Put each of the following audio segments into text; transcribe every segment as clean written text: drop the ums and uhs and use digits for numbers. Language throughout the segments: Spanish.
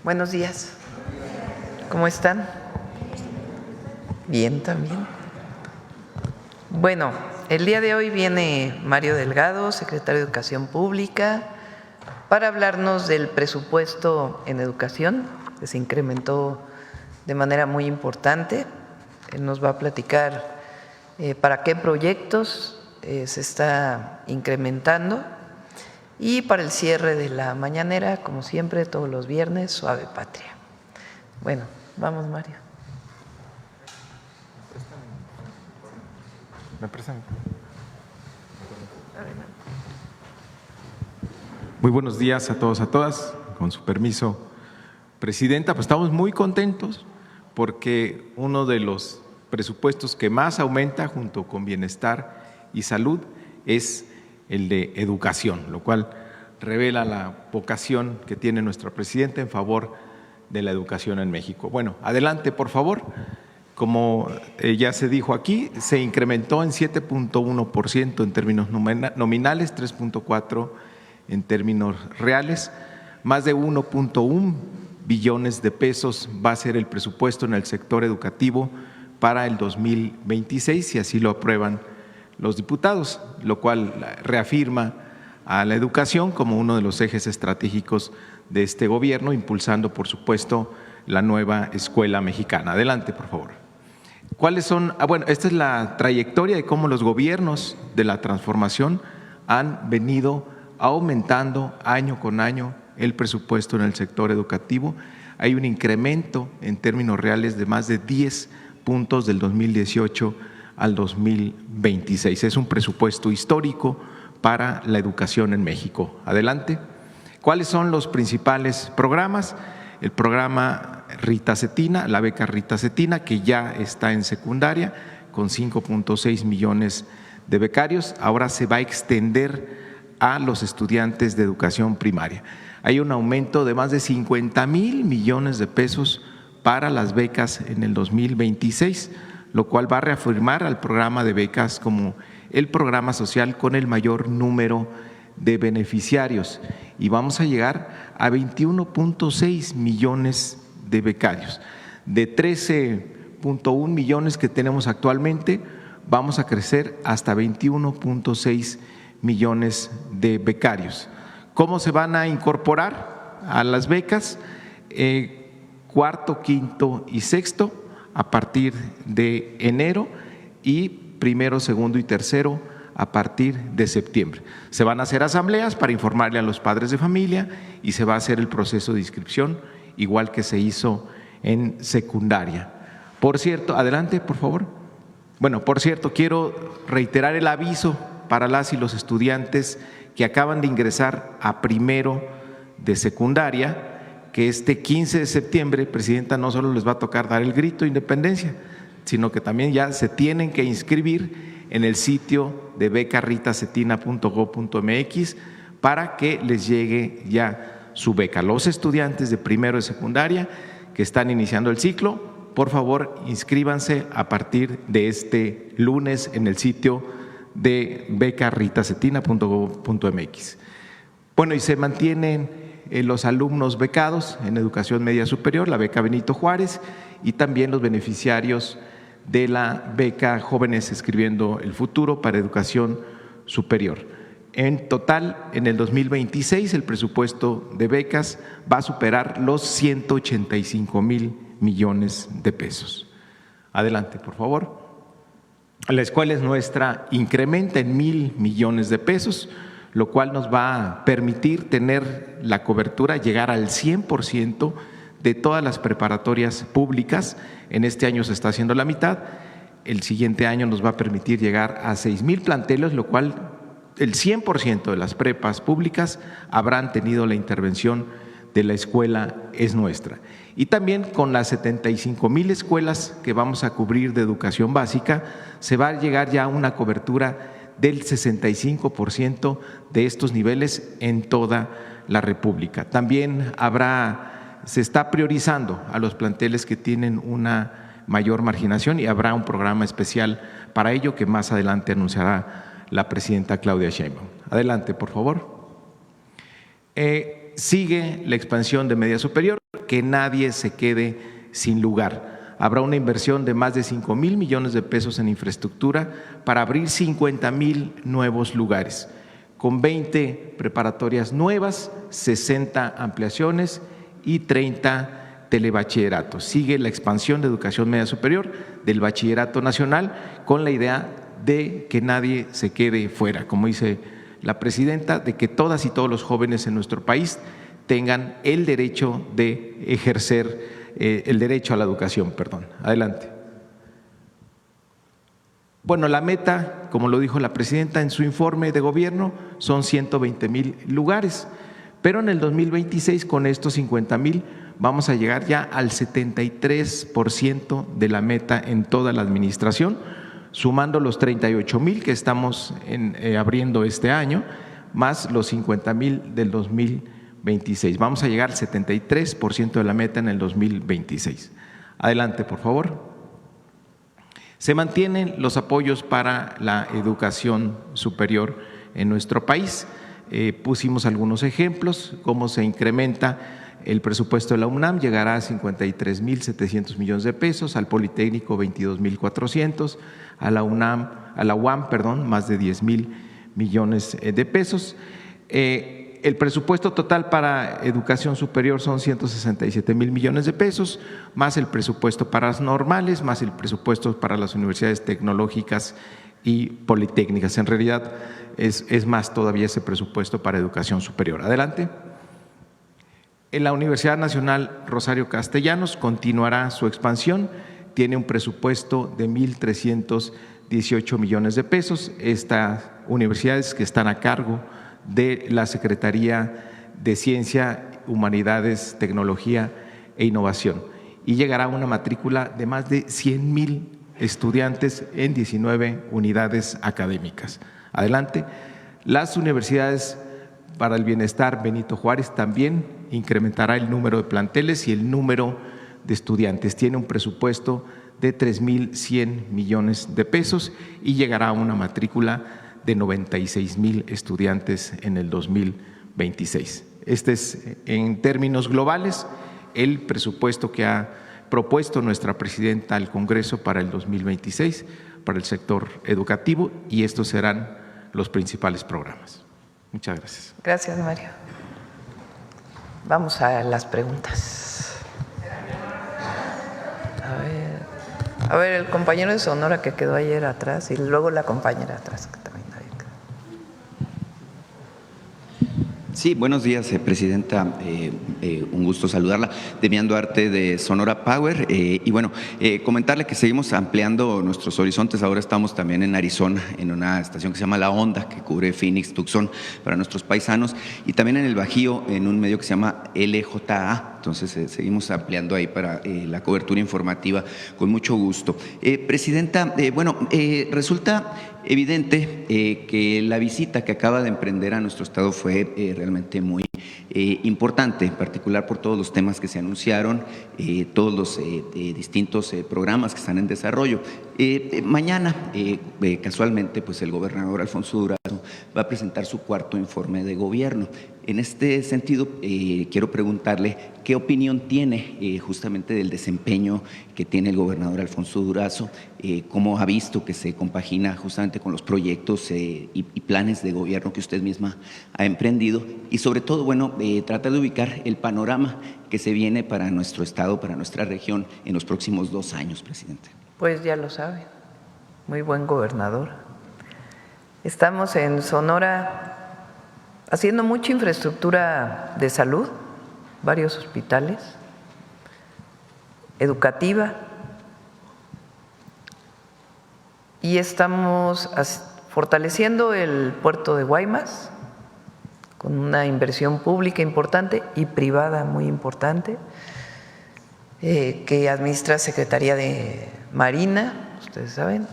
Buenos días. ¿Cómo están? Bien también. Bueno, el día de hoy viene Mario Delgado, secretario de Educación Pública, para hablarnos del presupuesto en educación, que se incrementó de manera muy importante. Él nos va a platicar para qué proyectos se está incrementando. Y para el cierre de la mañanera, como siempre, todos los viernes, Suave Patria. Bueno, vamos, Mario. ¿Me prestan? Muy buenos días a todos, a todas. Con su permiso, Presidenta, pues estamos muy contentos porque uno de los presupuestos que más aumenta junto con bienestar y salud es el de educación, lo cual revela la vocación que tiene nuestra Presidenta en favor de la educación en México. Bueno, adelante, por favor. Como ya se dijo aquí, se incrementó en 7.1% en términos nominales, 3.4% en términos reales. Más de 1.1 billones de pesos va a ser el presupuesto en el sector educativo para el 2026, si así lo aprueban los diputados, lo cual reafirma a la educación como uno de los ejes estratégicos de este gobierno, impulsando, por supuesto, la nueva escuela mexicana. Adelante, por favor. ¿Cuáles son? Bueno, esta es la trayectoria de cómo los gobiernos de la transformación han venido aumentando año con año el presupuesto en el sector educativo. Hay un incremento en términos reales de más de 10 puntos del 2018 al 2026. Es un presupuesto histórico para la educación en México. Adelante. ¿Cuáles son los principales programas? El programa Rita Cetina, la beca Rita Cetina, que ya está en secundaria con 5.6 millones de becarios, ahora se va a extender a los estudiantes de educación primaria. Hay un aumento de más de 50,000 millones de pesos para las becas en el 2026, lo cual va a reafirmar al programa de becas como el programa social con el mayor número de beneficiarios, y vamos a llegar a 21.6 millones de becarios. De 13.1 millones que tenemos actualmente, vamos a crecer hasta 21.6 millones de becarios. ¿Cómo se van a incorporar a las becas? Cuarto, quinto y sexto a partir de enero, y primero, segundo y tercero a partir de septiembre. Se van a hacer asambleas para informarle a los padres de familia y se va a hacer el proceso de inscripción igual que se hizo en secundaria. Por cierto, adelante, por favor. Bueno, por cierto, quiero reiterar el aviso para las y los estudiantes que acaban de ingresar a primero de secundaria, que este 15 de septiembre, Presidenta, no solo les va a tocar dar el grito de independencia, sino que también ya se tienen que inscribir en el sitio de becarritacetina.gov.mx para que les llegue ya su beca. Los estudiantes de primero de secundaria que están iniciando el ciclo, por favor, inscríbanse a partir de este lunes en el sitio de becarritacetina.gov.mx. Bueno, y se mantienen los alumnos becados en educación media superior, la beca Benito Juárez, y también los beneficiarios de la beca Jóvenes Escribiendo el Futuro para educación superior. En total, en el 2026, el presupuesto de becas va a superar los 185,000 millones de pesos. Adelante, por favor. La escuela es nuestra, incrementa en 1,000 millones de pesos, lo cual nos va a permitir tener la cobertura, llegar al 100% de todas las preparatorias públicas. En este año se está haciendo la mitad, el siguiente año nos va a permitir llegar a 6,000 planteles, lo cual el 100% de las prepas públicas habrán tenido la intervención de la escuela es nuestra. Y también con las 75,000 escuelas que vamos a cubrir de educación básica, se va a llegar ya a una cobertura del 65% de estos niveles en toda la República. También se está priorizando a los planteles que tienen una mayor marginación y habrá un programa especial para ello que más adelante anunciará la presidenta Claudia Sheinbaum. Adelante, por favor. sigue la expansión de media superior, que nadie se quede sin lugar. Habrá una inversión de más de 5,000 millones de pesos en infraestructura para abrir 50,000 nuevos lugares, con 20 preparatorias nuevas, 60 ampliaciones y 30 telebachilleratos. Sigue la expansión de educación media superior del bachillerato nacional con la idea de que nadie se quede fuera, como dice la presidenta, de que todas y todos los jóvenes en nuestro país tengan el derecho de ejercer, el derecho a la educación, perdón. Adelante. Bueno, la meta, como lo dijo la presidenta en su informe de gobierno, son 120,000 lugares, pero en el 2026 con estos 50,000 vamos a llegar ya al 73% de la meta en toda la administración, sumando los 38,000 que estamos abriendo este año, más los 50,000 del 2026. Vamos a llegar al 73% de la meta en el 2026. Adelante, por favor. Se mantienen los apoyos para la educación superior en nuestro país. Pusimos algunos ejemplos, cómo se incrementa el presupuesto de la UNAM, llegará a 53,700 millones de pesos, al Politécnico 22,400, a la UAM, más de 10,000 millones de pesos. El presupuesto total para educación superior son 167,000 millones de pesos, más el presupuesto para las normales, más el presupuesto para las universidades tecnológicas y politécnicas. En realidad es más todavía ese presupuesto para educación superior. Adelante. En la Universidad Nacional Rosario Castellanos continuará su expansión, tiene un presupuesto de 1,318 millones de pesos. Estas universidades que están a cargo de la Secretaría de Ciencia, Humanidades, Tecnología e Innovación, y llegará a una matrícula de más de 100,000 estudiantes en 19 unidades académicas. Adelante. Las universidades para el bienestar Benito Juárez también incrementará el número de planteles y el número de estudiantes. Tiene un presupuesto de 3,100 millones de pesos y llegará a una matrícula de 96,000 estudiantes en el 2026. Este es, en términos globales, el presupuesto que ha propuesto nuestra presidenta al Congreso para el 2026 para el sector educativo, y estos serán los principales programas. Muchas gracias. Gracias, Mario. Vamos a las preguntas. A ver, el compañero de Sonora que quedó ayer atrás y luego la compañera atrás que también había quedado. Sí, buenos días, presidenta. Un gusto saludarla. Demián Duarte de Sonora Power. Y bueno, comentarle que seguimos ampliando nuestros horizontes. Ahora estamos también en Arizona, en una estación que se llama La Onda, que cubre Phoenix, Tucson, para nuestros paisanos. Y también en el Bajío, en un medio que se llama LJA. Entonces, seguimos ampliando ahí para la cobertura informativa con mucho gusto. Presidenta, resulta evidente que la visita que acaba de emprender a nuestro estado fue realmente muy importante, en particular por todos los temas que se anunciaron, todos los distintos programas que están en desarrollo. Mañana, casualmente, pues el gobernador Alfonso Durazo va a presentar su cuarto informe de gobierno. En este sentido, quiero preguntarle qué opinión tiene justamente del desempeño que tiene el gobernador Alfonso Durazo, cómo ha visto que se compagina justamente con los proyectos y planes de gobierno que usted misma ha emprendido, y sobre todo, tratar de ubicar el panorama que se viene para nuestro estado, para nuestra región en los próximos 2 años, presidente. Pues ya lo saben, muy buen gobernador. Estamos en Sonora haciendo mucha infraestructura de salud, varios hospitales, educativa, y estamos fortaleciendo el puerto de Guaymas con una inversión pública importante y privada muy importante, que administra Secretaría de Marina, ustedes saben.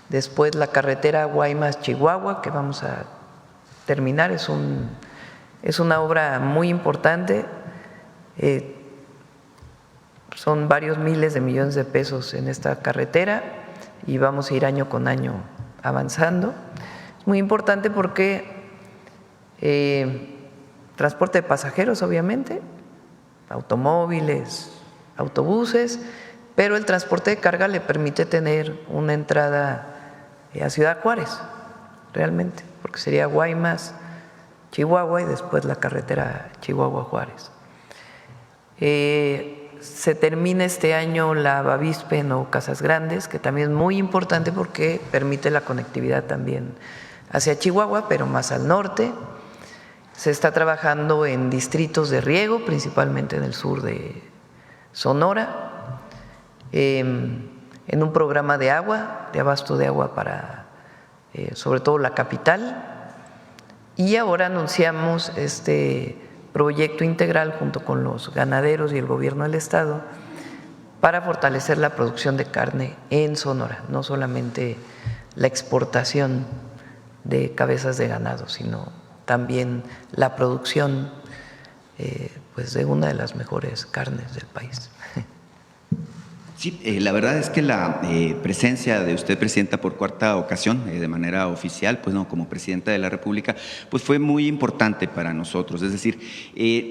Después la carretera Guaymas-Chihuahua, que vamos a terminar, es una obra muy importante, son varios miles de millones de pesos en esta carretera y vamos a ir año con año avanzando. Es muy importante porque transporte de pasajeros, obviamente, automóviles, autobuses, pero el transporte de carga le permite tener una entrada a Ciudad Juárez, realmente, porque sería Guaymas, Chihuahua y después la carretera Chihuahua-Juárez. Se termina este año la Bavispe o Casas Grandes, que también es muy importante porque permite la conectividad también hacia Chihuahua, pero más al norte. Se está trabajando en distritos de riego, principalmente en el sur de Sonora, en un programa de agua, de abasto de agua para sobre todo la capital. Y ahora anunciamos este proyecto integral junto con los ganaderos y el gobierno del estado para fortalecer la producción de carne en Sonora, no solamente la exportación de cabezas de ganado, sino también la producción pues de una de las mejores carnes del país. Sí, la verdad es que la presencia de usted, presidenta, por cuarta ocasión, de manera oficial, pues no, como presidenta de la República, pues fue muy importante para nosotros. Es decir,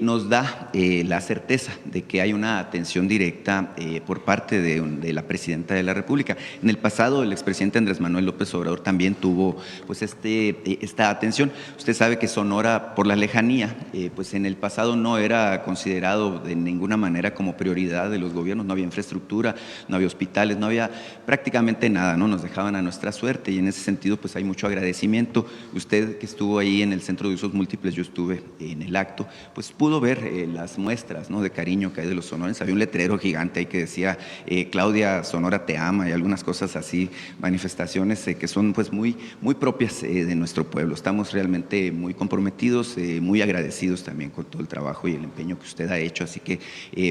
nos da la certeza de que hay una atención directa por parte de la presidenta de la República. En el pasado, el expresidente Andrés Manuel López Obrador también tuvo pues esta atención. Usted sabe que Sonora, por la lejanía, pues en el pasado no era considerado de ninguna manera como prioridad de los gobiernos, no había infraestructura, no había hospitales, no había prácticamente nada, ¿no? Nos dejaban a nuestra suerte y en ese sentido pues hay mucho agradecimiento. Usted que estuvo ahí en el Centro de Usos Múltiples, yo estuve en el acto, pues pudo ver las muestras, ¿no?, de cariño que hay de los sonorenses. Había un letrero gigante ahí que decía Claudia, Sonora te ama, y algunas cosas así, manifestaciones que son pues muy propias de nuestro pueblo. Estamos realmente muy comprometidos, muy agradecidos también con todo el trabajo y el empeño que usted ha hecho, así que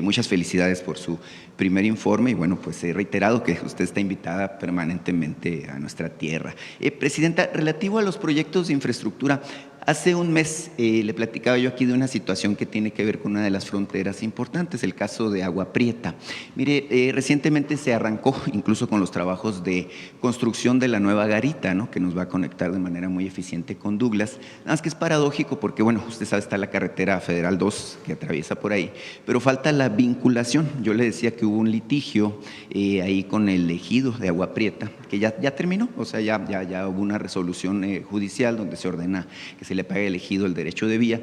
muchas felicidades por su primer informe y bueno, pues he reiterado que usted está invitada permanentemente a nuestra tierra. Presidenta, relativo a los proyectos de infraestructura, hace un mes le platicaba yo aquí de una situación que tiene que ver con una de las fronteras importantes, el caso de Agua Prieta. Mire, recientemente se arrancó incluso con los trabajos de construcción de la nueva garita, ¿no?, que nos va a conectar de manera muy eficiente con Douglas. Nada más que es paradójico porque, bueno, usted sabe, está la carretera Federal 2 que atraviesa por ahí, pero falta la vinculación. Yo le decía que hubo un litigio ahí con el ejido de Agua Prieta, que ya terminó, o sea, ya hubo una resolución judicial donde se ordena que se le pague al ejido el derecho de vía,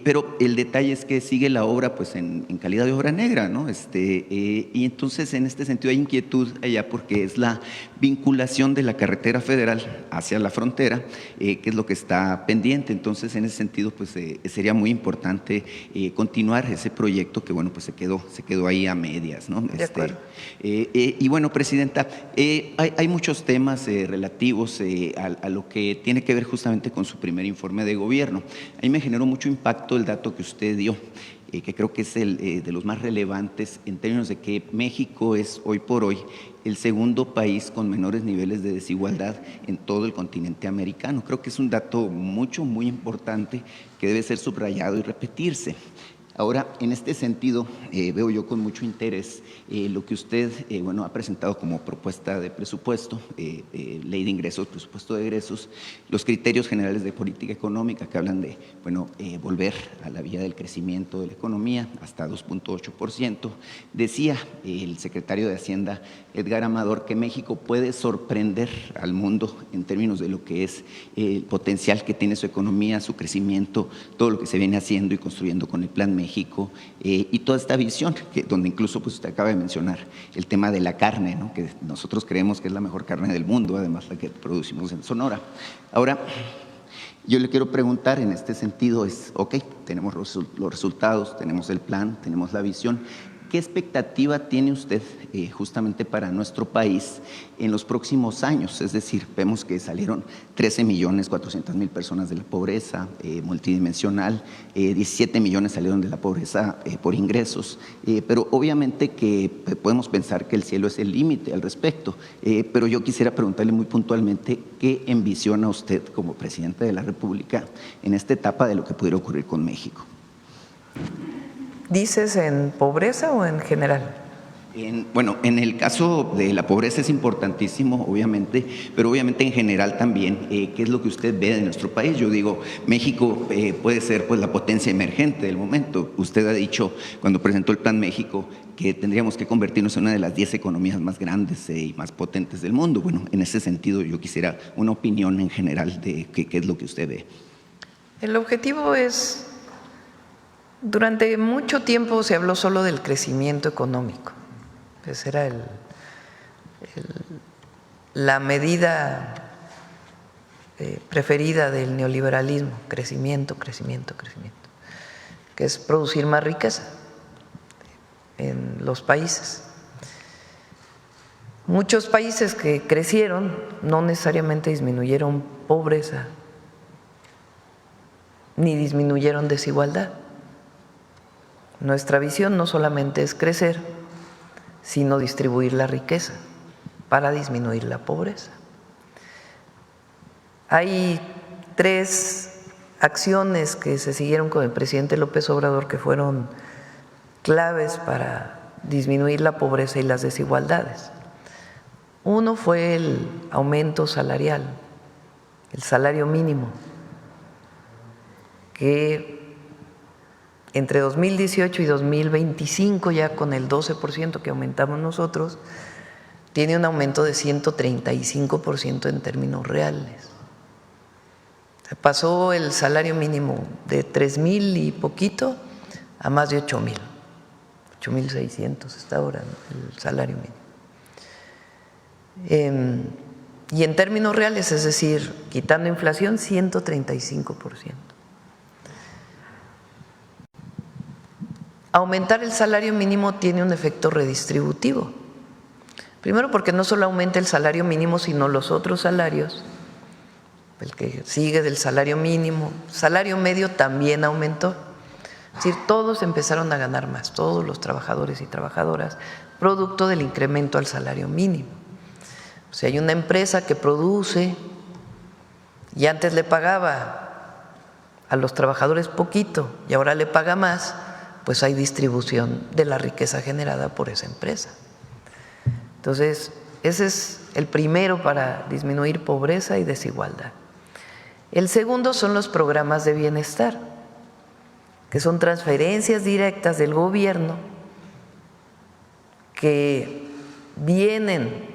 pero el detalle es que sigue la obra pues en calidad de obra negra, ¿no? Y entonces en este sentido hay inquietud allá porque es la vinculación de la carretera federal hacia la frontera, que es lo que está pendiente. Entonces en ese sentido pues sería muy importante continuar ese proyecto que bueno pues se quedó ahí a medias, ¿no? De acuerdo. Y bueno, presidenta, hay muchos temas relativos a lo que tiene que ver justamente con su primer informe de gobierno. A mí me generó mucho impacto el dato que usted dio, que creo que es el de los más relevantes en términos de que México es hoy por hoy el segundo país con menores niveles de desigualdad en todo el continente americano. Creo que es un dato muy importante que debe ser subrayado y repetirse. Ahora, en este sentido, veo yo con mucho interés lo que usted ha presentado como propuesta de presupuesto, ley de ingresos, presupuesto de egresos, los criterios generales de política económica que hablan de volver a la vía del crecimiento de la economía hasta 2.8%. Decía el secretario de Hacienda, Edgar Amador, que México puede sorprender al mundo en términos de lo que es el potencial que tiene su economía, su crecimiento, todo lo que se viene haciendo y construyendo con el Plan México, y toda esta visión, donde incluso pues usted acaba de mencionar el tema de la carne, ¿no?, que nosotros creemos que es la mejor carne del mundo, además la que producimos en Sonora. Ahora, yo le quiero preguntar en este sentido tenemos los resultados, tenemos el plan, tenemos la visión. ¿Qué expectativa tiene usted justamente para nuestro país en los próximos años? Es decir, vemos que salieron 13.400.000 personas de la pobreza multidimensional, 17 millones salieron de la pobreza por ingresos, pero obviamente que podemos pensar que el cielo es el límite al respecto, pero yo quisiera preguntarle muy puntualmente qué envisiona usted como presidente de la República en esta etapa de lo que pudiera ocurrir con México. ¿Dices en pobreza o en general? Bueno, en el caso de la pobreza es importantísimo, obviamente, pero obviamente en general también, ¿qué es lo que usted ve de nuestro país? Yo digo, México puede ser pues la potencia emergente del momento. Usted ha dicho, cuando presentó el Plan México, que tendríamos que convertirnos en una de las 10 economías más grandes y más potentes del mundo. Bueno, en ese sentido yo quisiera una opinión en general de qué es lo que usted ve. El objetivo es, durante mucho tiempo se habló solo del crecimiento económico. Esa era la medida preferida del neoliberalismo: crecimiento, crecimiento, crecimiento, que es producir más riqueza en los países. Muchos países que crecieron no necesariamente disminuyeron pobreza ni disminuyeron desigualdad. Nuestra visión no solamente es crecer, sino distribuir la riqueza para disminuir la pobreza. Hay 3 acciones que se siguieron con el presidente López Obrador que fueron claves para disminuir la pobreza y las desigualdades. Uno fue el aumento salarial, el salario mínimo, que entre 2018 y 2025, ya con el 12% que aumentamos nosotros, tiene un aumento de 135% en términos reales. Se pasó el salario mínimo de 3,000 y poquito a más de 8,000, 8,600 está ahora, ¿no?, el salario mínimo. Y en términos reales, es decir, quitando inflación, 135%. Aumentar el salario mínimo tiene un efecto redistributivo. Primero, porque no solo aumenta el salario mínimo, sino los otros salarios, el que sigue del salario mínimo, salario medio también aumentó. Es decir, todos empezaron a ganar más, todos los trabajadores y trabajadoras, producto del incremento al salario mínimo. O sea, hay una empresa que produce y antes le pagaba a los trabajadores poquito y ahora le paga más, pues hay distribución de la riqueza generada por esa empresa. Entonces, ese es el primero para disminuir pobreza y desigualdad. El segundo son los programas de bienestar, que son transferencias directas del gobierno que vienen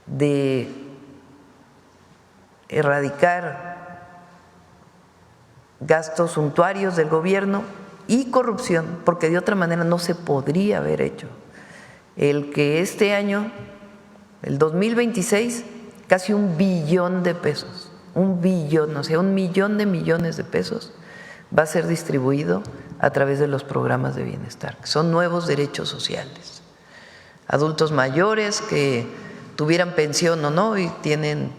de erradicar gastos suntuarios del gobierno y corrupción, porque de otra manera no se podría haber hecho. El que este año, el 2026, casi 1 billón de pesos, 1 billón, o sea, 1 millón de millones de pesos va a ser distribuido a través de los programas de bienestar, que son nuevos derechos sociales. Adultos mayores que tuvieran pensión o no y tienen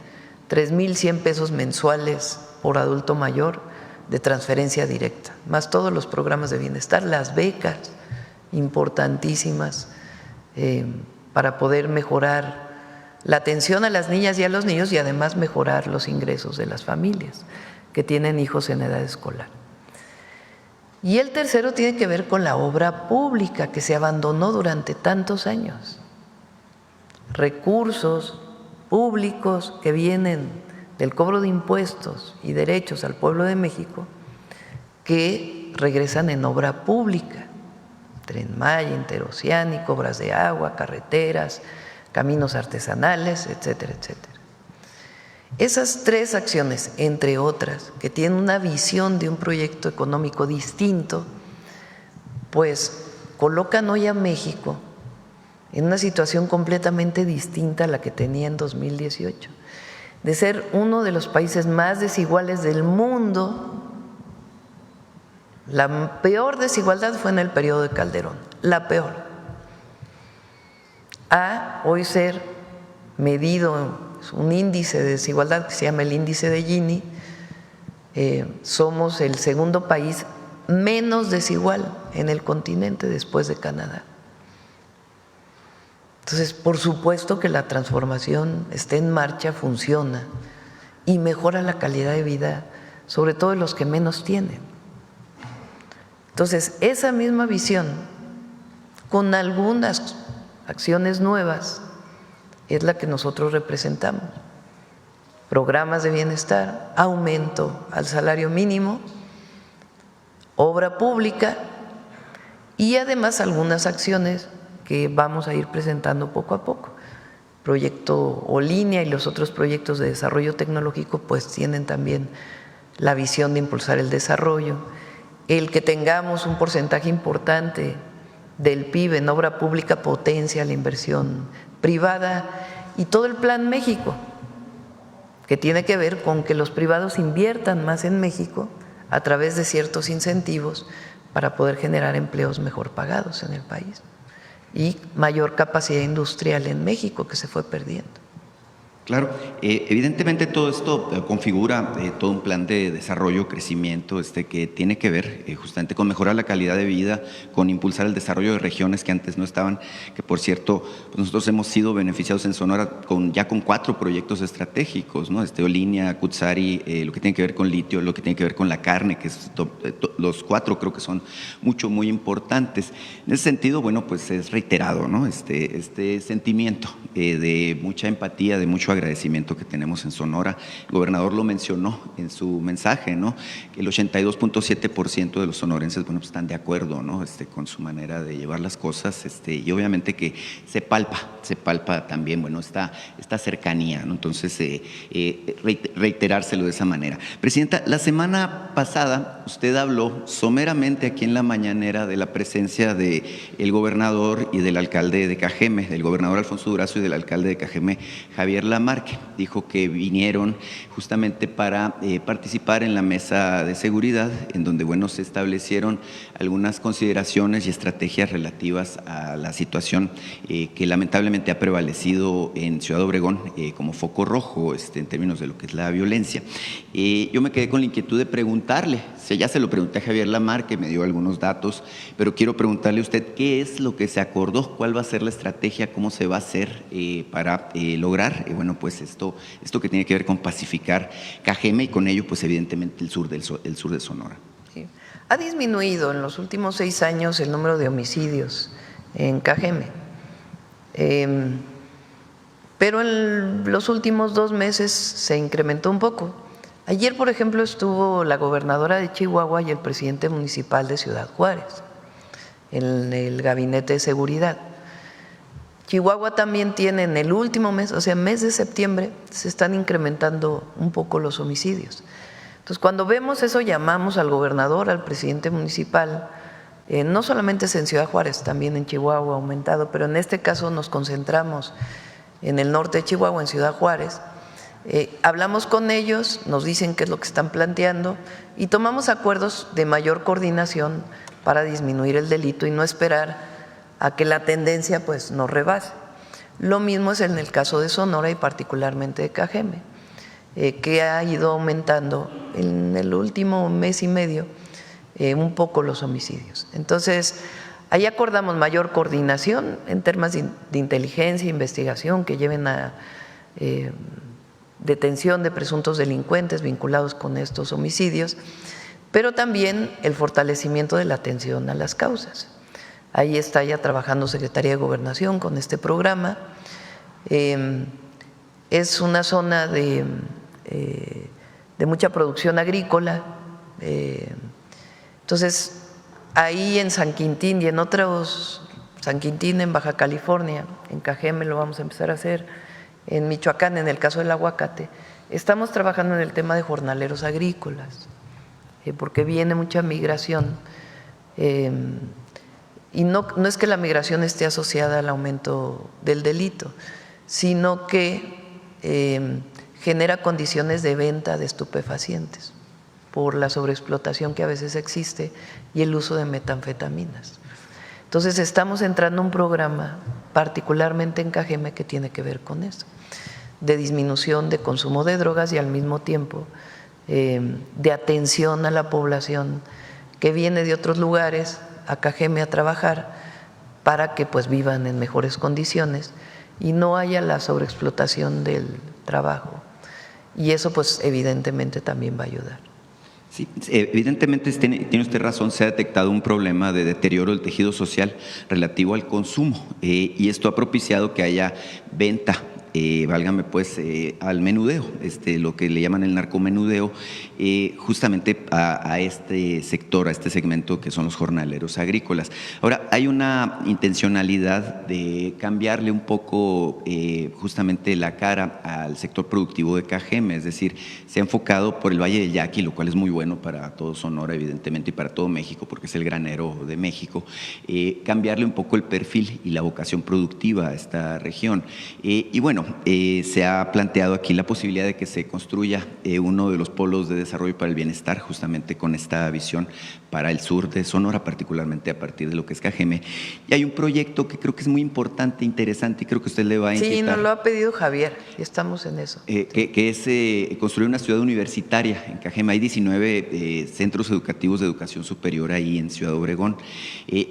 3,100 pesos mensuales por adulto mayor de transferencia directa, más todos los programas de bienestar, las becas importantísimas para poder mejorar la atención a las niñas y a los niños y además mejorar los ingresos de las familias que tienen hijos en edad escolar. Y el tercero tiene que ver con la obra pública que se abandonó durante tantos años. Recursos públicos que vienen del cobro de impuestos y derechos al pueblo de México que regresan en obra pública: Tren Maya, Interoceánico, obras de agua, carreteras, caminos artesanales, etcétera, etcétera. Esas 3 acciones, entre otras, que tienen una visión de un proyecto económico distinto, pues colocan hoy a México en una situación completamente distinta a la que tenía en 2018, de ser uno de los países más desiguales del mundo. La peor desigualdad fue en el periodo de Calderón, la peor, a hoy ser medido un índice de desigualdad que se llama el índice de Gini. Somos el segundo país menos desigual en el continente después de Canadá. Entonces, por supuesto que la transformación está en marcha, funciona y mejora la calidad de vida, sobre todo de los que menos tienen. Entonces, esa misma visión con algunas acciones nuevas, es la que nosotros representamos. Programas de bienestar, aumento al salario mínimo, obra pública y además algunas acciones que vamos a ir presentando poco a poco. Proyecto O-Línea y los otros proyectos de desarrollo tecnológico pues tienen también la visión de impulsar el desarrollo. El que tengamos un porcentaje importante del PIB en obra pública potencia la inversión privada y todo el Plan México, que tiene que ver con que los privados inviertan más en México a través de ciertos incentivos para poder generar empleos mejor pagados en el país y mayor capacidad industrial en México que se fue perdiendo. Claro, evidentemente todo esto configura todo un plan de desarrollo, crecimiento, que tiene que ver justamente con mejorar la calidad de vida, con impulsar el desarrollo de regiones que antes no estaban, que por cierto, pues nosotros hemos sido beneficiados en Sonora ya con 4 proyectos estratégicos, ¿no? O-Línea, Cutzari, lo que tiene que ver con litio, lo que tiene que ver con la carne, que los 4 creo que son muy importantes. En ese sentido, bueno, pues es reiterado, ¿no? Este sentimiento de mucha empatía, de mucho agradecimiento que tenemos en Sonora. El gobernador lo mencionó en su mensaje, ¿no? Que el 82.7% de los sonorenses, bueno, pues están de acuerdo, ¿no? Con su manera de llevar las cosas, y obviamente que se palpa también, bueno, esta cercanía, ¿no? Entonces, reiterárselo de esa manera. Presidenta, la semana pasada usted habló someramente aquí en la mañanera de la presencia del gobernador y del alcalde de Cajeme, del gobernador Alfonso Durazo y del alcalde de Cajeme, Javier Lamarque. Dijo que vinieron justamente para participar en la mesa de seguridad, en donde, bueno, se establecieron algunas consideraciones y estrategias relativas a la situación que lamentablemente ha prevalecido en Ciudad Obregón como foco rojo en términos de lo que es la violencia. Yo me quedé con la inquietud de preguntarle, ya se lo pregunté a Javier Lamarque, me dio algunos datos, pero quiero preguntarle a usted qué es lo que se acordó, cuál va a ser la estrategia, cómo se va a hacer para lograr, bueno, pues esto que tiene que ver con pacificar Cajeme y con ello, pues evidentemente el sur de Sonora. Sí. Ha disminuido en los últimos 6 años el número de homicidios en Cajeme, pero en los últimos 2 meses se incrementó un poco. Ayer, por ejemplo, estuvo la gobernadora de Chihuahua y el presidente municipal de Ciudad Juárez en el gabinete de seguridad. Chihuahua también tiene en el último mes, o sea, mes de septiembre, se están incrementando un poco los homicidios. Entonces, cuando vemos eso, llamamos al gobernador, al presidente municipal, no solamente es en Ciudad Juárez, también en Chihuahua ha aumentado, pero en este caso nos concentramos en el norte de Chihuahua, en Ciudad Juárez. Hablamos con ellos, nos dicen qué es lo que están planteando y tomamos acuerdos de mayor coordinación para disminuir el delito y no esperar a que la tendencia pues nos rebase. Lo mismo es en el caso de Sonora y particularmente de Cajeme, que ha ido aumentando en el último mes y medio un poco los homicidios. Entonces, ahí acordamos mayor coordinación en temas de inteligencia e investigación que lleven a detención de presuntos delincuentes vinculados con estos homicidios, pero también el fortalecimiento de la atención a las causas. Ahí está ya trabajando Secretaría de Gobernación con este programa. Es una zona de mucha producción agrícola. Entonces, ahí en San Quintín y en otros, San Quintín en Baja California, en Cajeme lo vamos a empezar a hacer, en Michoacán, en el caso del aguacate, estamos trabajando en el tema de jornaleros agrícolas, porque viene mucha migración. Y no es que la migración esté asociada al aumento del delito, sino que genera condiciones de venta de estupefacientes por la sobreexplotación que a veces existe y el uso de metanfetaminas. Entonces estamos entrando en un programa, particularmente en Cajeme, que tiene que ver con eso, de disminución de consumo de drogas y al mismo tiempo de atención a la población que viene de otros lugares a Cajeme a trabajar para que pues vivan en mejores condiciones y no haya la sobreexplotación del trabajo. Y eso pues evidentemente también va a ayudar. Sí, evidentemente tiene usted razón, se ha detectado un problema de deterioro del tejido social relativo al consumo y esto ha propiciado que haya venta, válgame pues, al menudeo, lo que le llaman el narcomenudeo, justamente a este sector, a este segmento que son los jornaleros agrícolas. Ahora, hay una intencionalidad de cambiarle un poco justamente la cara al sector productivo de Cajeme, es decir, se ha enfocado por el Valle del Yaqui, lo cual es muy bueno para todo Sonora, evidentemente, y para todo México, porque es el granero de México, cambiarle un poco el perfil y la vocación productiva a esta región. Y bueno, se ha planteado aquí la posibilidad de que se construya uno de los polos de desarrollo para el bienestar, justamente con esta visión para el sur de Sonora, particularmente a partir de lo que es Cajeme. Y hay un proyecto que creo que es muy importante, interesante, y creo que usted le va a incitar. Sí, nos lo ha pedido Javier, y estamos en eso. Que es construir una ciudad universitaria en Cajeme. Hay 19 centros educativos de educación superior ahí en Ciudad Obregón.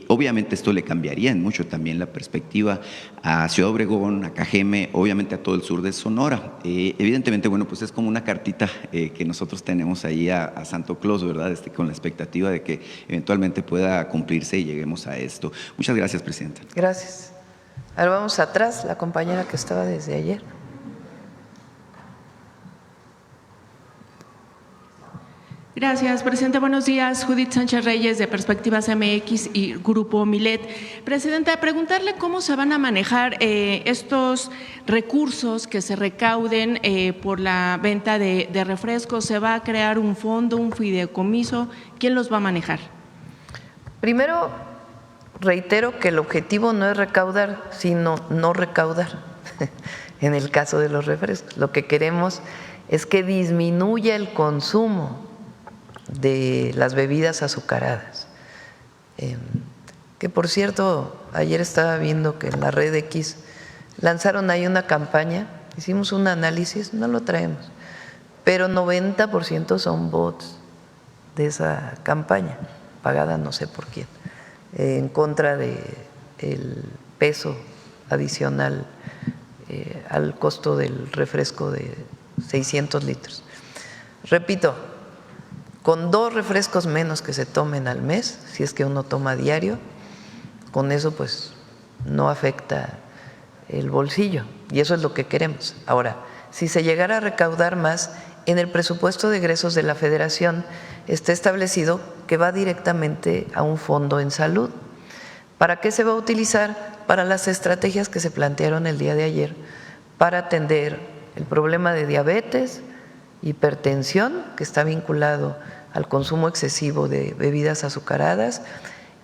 Obviamente esto le cambiaría en mucho también la perspectiva a Ciudad Obregón, a Cajeme, obviamente a todo el sur de Sonora. Evidentemente, bueno, pues es como una cartita que nosotros tenemos ahí a Santo Claus, ¿verdad? Con la expectativa de que eventualmente pueda cumplirse y lleguemos a esto. Muchas gracias, Presidenta. Gracias. Ahora vamos atrás, la compañera que estaba desde ayer. Gracias, Presidenta. Buenos días. Judith Sánchez Reyes, de Perspectivas MX y Grupo Milet. Presidenta, preguntarle cómo se van a manejar estos recursos que se recauden por la venta de refrescos. ¿Se va a crear un fondo, un fideicomiso? ¿Quién los va a manejar? Primero, reitero que el objetivo no es recaudar, sino no recaudar. En el caso de los refrescos, lo que queremos es que disminuya el consumo de las bebidas azucaradas. Que por cierto, ayer estaba viendo que en la red X lanzaron ahí una campaña, hicimos un análisis, no lo traemos, pero 90% son bots de esa campaña, pagada no sé por quién, en contra del peso adicional al costo del refresco de 600 litros. Repito, con 2 refrescos menos que se tomen al mes, si es que uno toma diario, con eso pues no afecta el bolsillo y eso es lo que queremos. Ahora, si se llegara a recaudar más, en el presupuesto de egresos de la Federación está establecido que va directamente a un fondo en salud. ¿Para qué se va a utilizar? Para las estrategias que se plantearon el día de ayer para atender el problema de diabetes, hipertensión, que está vinculado al consumo excesivo de bebidas azucaradas,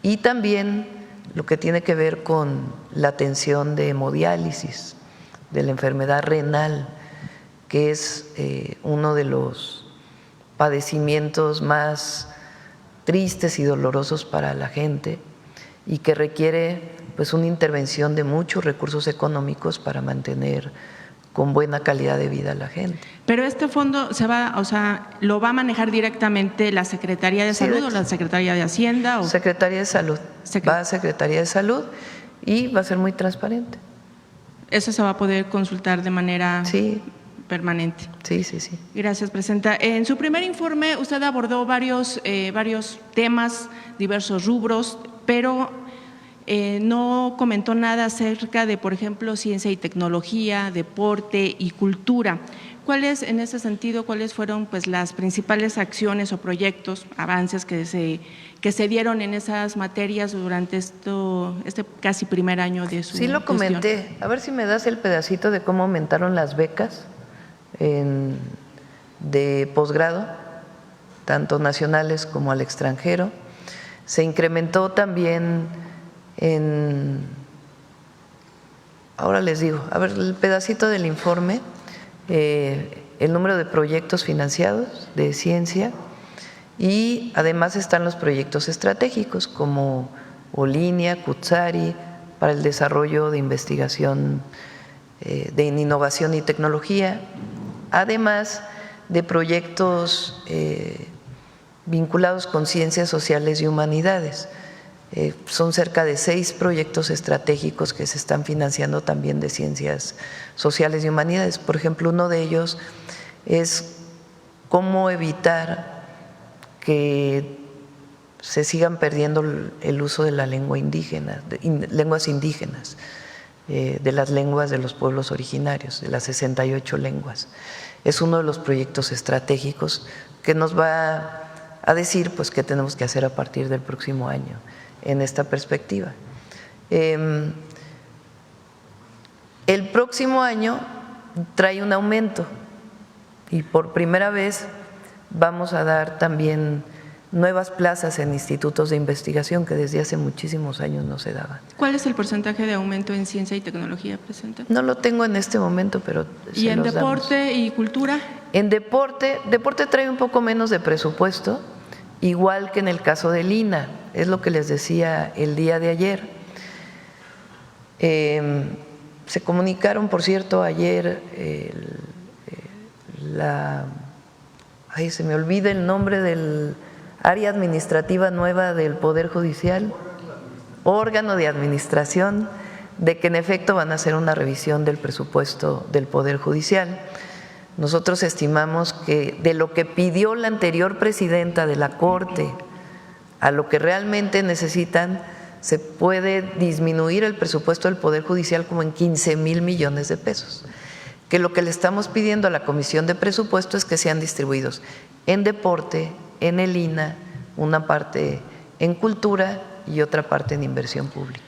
y también lo que tiene que ver con la atención de hemodiálisis, de la enfermedad renal, que es uno de los padecimientos más tristes y dolorosos para la gente y que requiere pues una intervención de muchos recursos económicos para mantener con buena calidad de vida a la gente. Pero este fondo ¿lo va a manejar directamente la Secretaría de Salud o la Secretaría de Hacienda? Secretaría de Salud. Va a Secretaría de Salud y va a ser muy transparente. Eso se va a poder consultar de manera permanente. Sí. Gracias, Presidenta. En su primer informe usted abordó varios temas, diversos rubros, pero no comentó nada acerca de, por ejemplo, ciencia y tecnología, deporte y cultura. En ese sentido, cuáles fueron pues las principales acciones o proyectos, avances que se dieron en esas materias durante este casi primer año de su gestión? Sí lo comenté. A ver si me das el pedacito de cómo aumentaron las becas de posgrado, tanto nacionales como al extranjero. Se incrementó también ahora les digo, a ver, el pedacito del informe, el número de proyectos financiados de ciencia y además están los proyectos estratégicos como Olinia, Cutsari, para el desarrollo de investigación en innovación y tecnología, además de proyectos vinculados con ciencias sociales y humanidades. Son cerca de 6 proyectos estratégicos que se están financiando también de ciencias sociales y humanidades. Por ejemplo, uno de ellos es cómo evitar que se sigan perdiendo el uso de la lengua indígena, lenguas indígenas, de las lenguas de los pueblos originarios, de las 68 lenguas. Es uno de los proyectos estratégicos que nos va a decir pues qué tenemos que hacer a partir del próximo año en esta perspectiva. El próximo año trae un aumento y por primera vez vamos a dar también nuevas plazas en institutos de investigación que desde hace muchísimos años no se daban. ¿Cuál es el porcentaje de aumento en ciencia y tecnología, Presidenta? No lo tengo en este momento, pero ¿Y en deporte y cultura? En deporte trae un poco menos de presupuesto, igual que en el caso del INA, es lo que les decía el día de ayer. Se comunicaron, por cierto, ayer se me olvida el nombre del área administrativa nueva del Poder Judicial, órgano de administración, de que en efecto van a hacer una revisión del presupuesto del Poder Judicial. Nosotros estimamos que de lo que pidió la anterior presidenta de la Corte a lo que realmente necesitan, se puede disminuir el presupuesto del Poder Judicial como en 15,000 millones de pesos, que lo que le estamos pidiendo a la Comisión de Presupuesto es que sean distribuidos en deporte, en el INA, una parte en cultura y otra parte en inversión pública.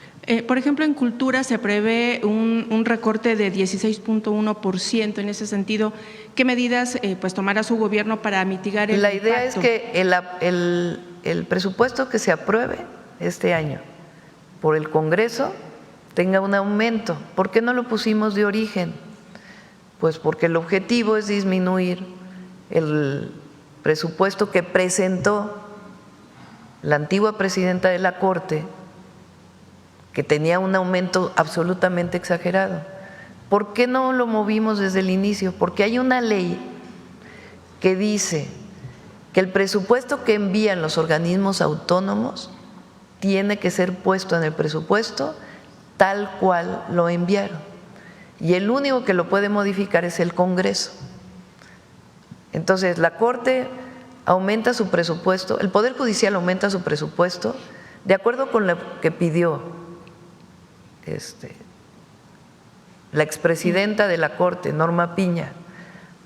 Por ejemplo, en cultura se prevé un recorte de 16.1%. En ese sentido, ¿qué medidas pues tomará su gobierno para mitigar el La idea impacto? es que el presupuesto que se apruebe este año por el Congreso tenga un aumento. ¿Por qué no lo pusimos de origen? Pues porque el objetivo es disminuir el presupuesto que presentó la antigua presidenta de la Corte, que tenía un aumento absolutamente exagerado. ¿Por qué no lo movimos desde el inicio? Porque hay una ley que dice que el presupuesto que envían los organismos autónomos tiene que ser puesto en el presupuesto tal cual lo enviaron. Y el único que lo puede modificar es el Congreso. Entonces, la Corte aumenta su presupuesto, el Poder Judicial aumenta su presupuesto de acuerdo con lo que pidió la expresidenta de la Corte, Norma Piña,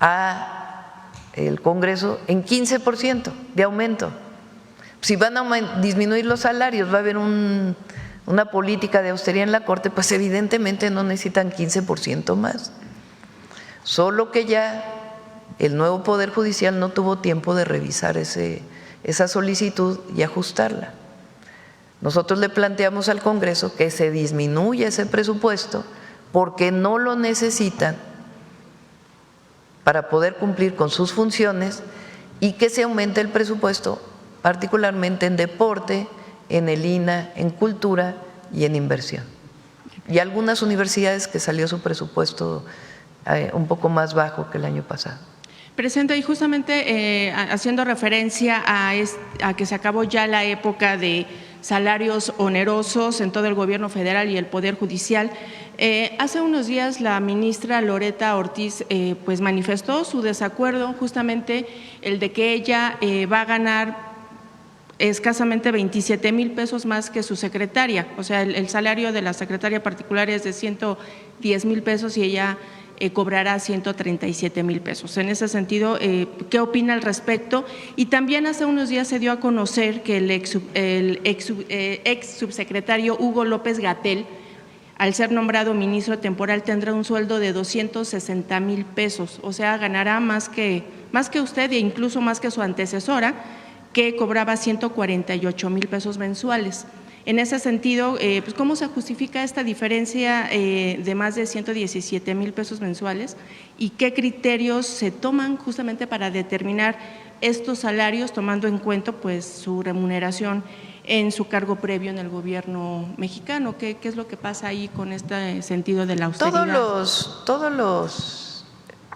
a el Congreso en 15% de aumento. Si van a disminuir los salarios, va a haber una política de austeridad en la Corte, pues evidentemente no necesitan 15% más. Solo que ya el nuevo Poder Judicial no tuvo tiempo de revisar esa solicitud y ajustarla. Nosotros le planteamos al Congreso que se disminuya ese presupuesto porque no lo necesitan para poder cumplir con sus funciones y que se aumente el presupuesto, particularmente en deporte, en el INA, en cultura y en inversión. Y algunas universidades que salió su presupuesto un poco más bajo que el año pasado. Presidenta, y justamente haciendo referencia a que se acabó ya la época de salarios onerosos en todo el gobierno federal y el Poder Judicial, hace unos días la ministra Loretta Ortiz pues manifestó su desacuerdo, justamente el de que ella va a ganar escasamente 27,000 pesos más que su secretaria. O sea, el salario de la secretaria particular es de 110,000 pesos y ella cobrará 137,000 pesos. En ese sentido, ¿qué opina al respecto? Y también hace unos días se dio a conocer que el ex subsecretario Hugo López-Gatell, al ser nombrado ministro temporal, tendrá un sueldo de 260,000 pesos. O sea, ganará más que usted e incluso más que su antecesora, que cobraba 148,000 pesos mensuales. En ese sentido, pues ¿cómo se justifica esta diferencia de más de 117,000 pesos mensuales y qué criterios se toman justamente para determinar estos salarios, tomando en cuenta pues su remuneración en su cargo previo en el gobierno mexicano? ¿Qué es lo que pasa ahí con este sentido de la austeridad?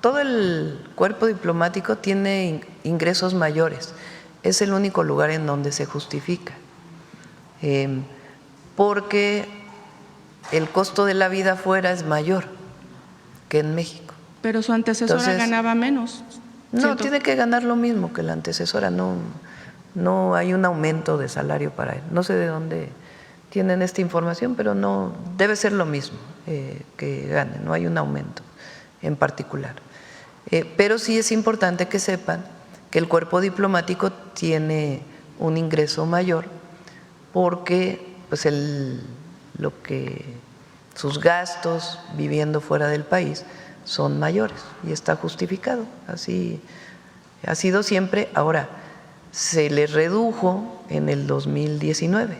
Todo el cuerpo diplomático tiene ingresos mayores. Es el único lugar en donde se justifica. Porque el costo de la vida afuera es mayor que en México. Pero su antecesora ganaba menos. No, tiene que ganar lo mismo que la antecesora, no no hay un aumento de salario para él. No sé de dónde tienen esta información, pero no debe ser lo mismo que gane, no hay un aumento en particular. Pero sí es importante que sepan que el cuerpo diplomático tiene un ingreso mayor porque pues sus gastos viviendo fuera del país son mayores y está justificado, así ha sido siempre. Ahora, se les redujo en el 2019,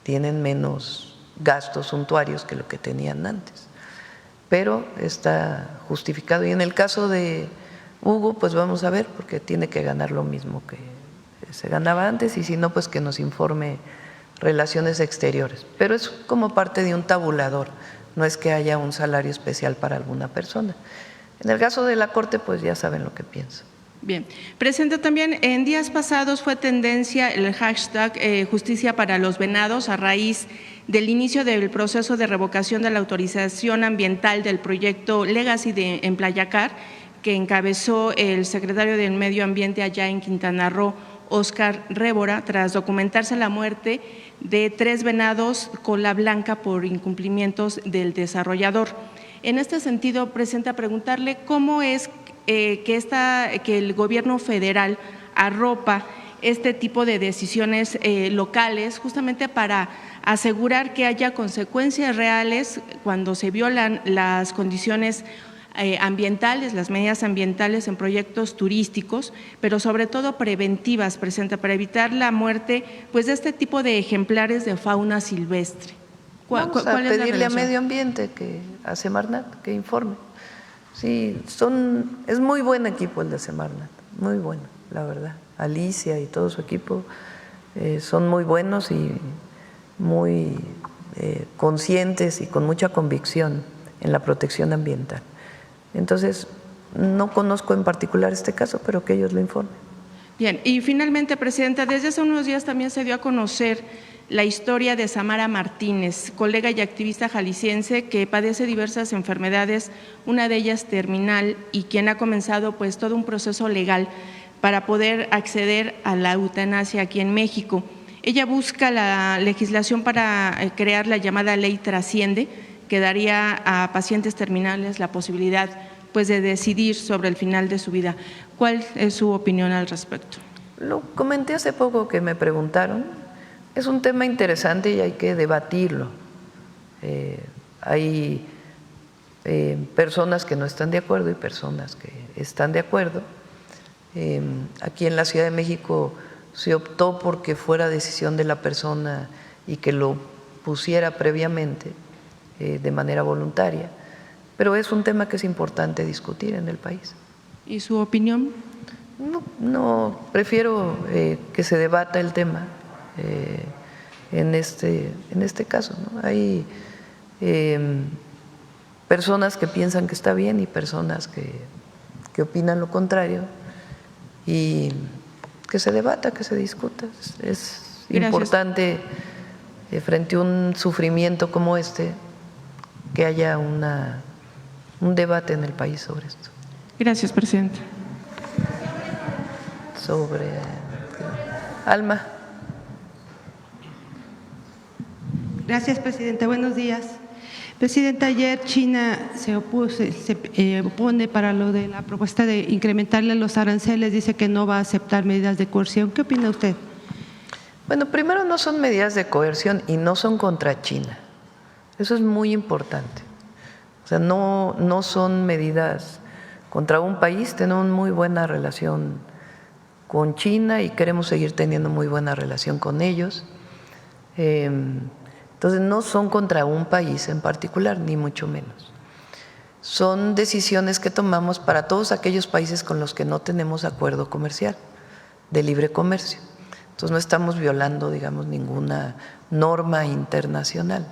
tienen menos gastos suntuarios que lo que tenían antes, pero está justificado. Y en el caso de Hugo, pues vamos a ver, porque tiene que ganar lo mismo que se ganaba antes, y si no, pues que nos informe Relaciones Exteriores. Pero es como parte de un tabulador, no es que haya un salario especial para alguna persona. En el caso de la Corte, pues ya saben lo que pienso. Bien, Presidenta, también en días pasados fue tendencia el hashtag Justicia para los Venados a raíz del inicio del proceso de revocación de la autorización ambiental del proyecto Legacy en Playacár, que encabezó el secretario del Medio Ambiente allá en Quintana Roo, Óscar Révora, tras documentarse la muerte de 3 venados cola blanca por incumplimientos del desarrollador. En este sentido, Presidenta, preguntarle cómo es que el gobierno federal arropa este tipo de decisiones locales justamente para asegurar que haya consecuencias reales cuando se violan las condiciones ambientales, las medidas ambientales en proyectos turísticos, pero sobre todo preventivas, Presidenta, para evitar la muerte pues de este tipo de ejemplares de fauna silvestre. Vamos a pedirle a Medio Ambiente, a Semarnat, que informe. Sí, es muy buen equipo el de Semarnat, muy bueno, la verdad. Alicia y todo su equipo son muy buenos y muy conscientes y con mucha convicción en la protección ambiental. Entonces, no conozco en particular este caso, pero que ellos lo informen. Bien, y finalmente, Presidenta, desde hace unos días también se dio a conocer la historia de Samara Martínez, colega y activista jalisciense que padece diversas enfermedades, una de ellas terminal, y quien ha comenzado pues todo un proceso legal para poder acceder a la eutanasia aquí en México. Ella busca la legislación para crear la llamada Ley Trasciende, que daría a pacientes terminales la posibilidad pues de decidir sobre el final de su vida. ¿Cuál es su opinión al respecto? Lo comenté hace poco que me preguntaron. Es un tema interesante y hay que debatirlo. Hay personas que no están de acuerdo y personas que están de acuerdo. Aquí en la Ciudad de México se optó porque fuera decisión de la persona y que lo pusiera previamente de manera voluntaria, pero es un tema que es importante discutir en el país. ¿Y su opinión? No, prefiero que se debata el tema en este caso, ¿no? Hay personas que piensan que está bien y personas que opinan lo contrario, y que se debata, que se discuta. Es importante frente a un sufrimiento como este que haya un debate en el país sobre esto. Gracias, Presidenta. Sobre Alma. Gracias, Presidenta. Buenos días. Presidenta, ayer China se opone para lo de la propuesta de incrementarle los aranceles, dice que no va a aceptar medidas de coerción. ¿Qué opina usted? Bueno, primero, no son medidas de coerción y no son contra China. Eso es muy importante. O sea, no son medidas contra un país. Tenemos muy buena relación con China y queremos seguir teniendo muy buena relación con ellos. Entonces, no son contra un país en particular, ni mucho menos. Son decisiones que tomamos para todos aquellos países con los que no tenemos acuerdo comercial, de libre comercio. Entonces, no estamos violando, digamos, ninguna norma internacional.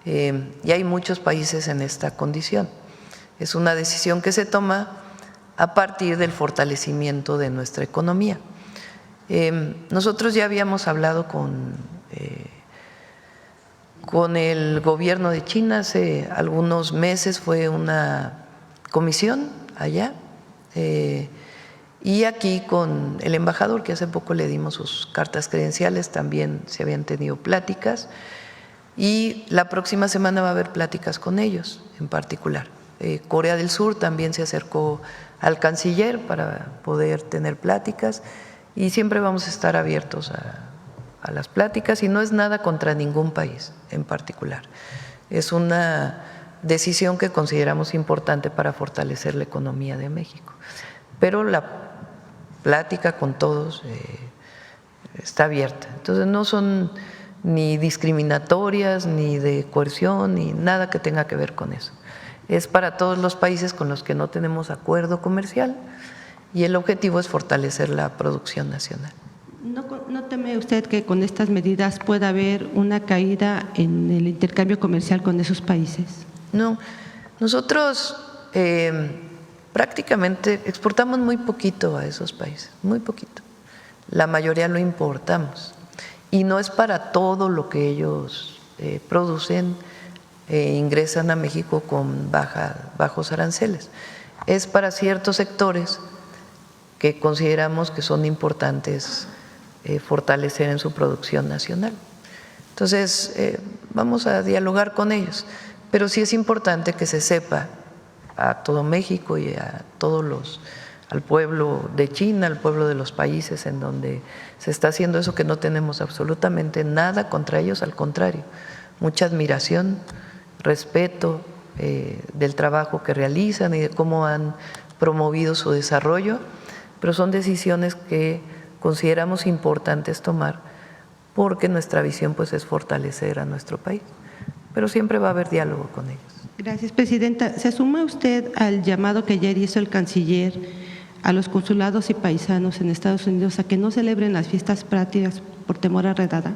Y hay muchos países en esta condición. Es una decisión que se toma a partir del fortalecimiento de nuestra economía. Nosotros ya habíamos hablado con el gobierno de China hace algunos meses, fue una comisión allá, Y aquí con el embajador, que hace poco le dimos sus cartas credenciales, también se habían tenido pláticas y la próxima semana va a haber pláticas con ellos en particular. Corea del Sur también se acercó al canciller para poder tener pláticas y siempre vamos a estar abiertos a las pláticas y no es nada contra ningún país en particular. Es una decisión que consideramos importante para fortalecer la economía de México. Pero la plática con todos está abierta. Entonces no son ni discriminatorias, ni de coerción, ni nada que tenga que ver con eso. Es para todos los países con los que no tenemos acuerdo comercial y el objetivo es fortalecer la producción nacional. ¿No teme usted que con estas medidas pueda haber una caída en el intercambio comercial con esos países? No, nosotros prácticamente exportamos muy poquito a esos países, muy poquito. La mayoría lo importamos y no es para todo lo que ellos producen, ingresan a México con bajos aranceles. Es para ciertos sectores que consideramos que son importantes fortalecer en su producción nacional. Entonces, vamos a dialogar con ellos, pero sí es importante que se sepa a todo México y a al pueblo de China, al pueblo de los países en donde se está haciendo eso, que no tenemos absolutamente nada contra ellos, al contrario, mucha admiración, respeto del trabajo que realizan y de cómo han promovido su desarrollo, pero son decisiones que consideramos importantes tomar porque nuestra visión pues es fortalecer a nuestro país, pero siempre va a haber diálogo con ellos. Gracias, presidenta. ¿Se suma usted al llamado que ayer hizo el canciller a los consulados y paisanos en Estados Unidos a que no celebren las fiestas patrias por temor a redada?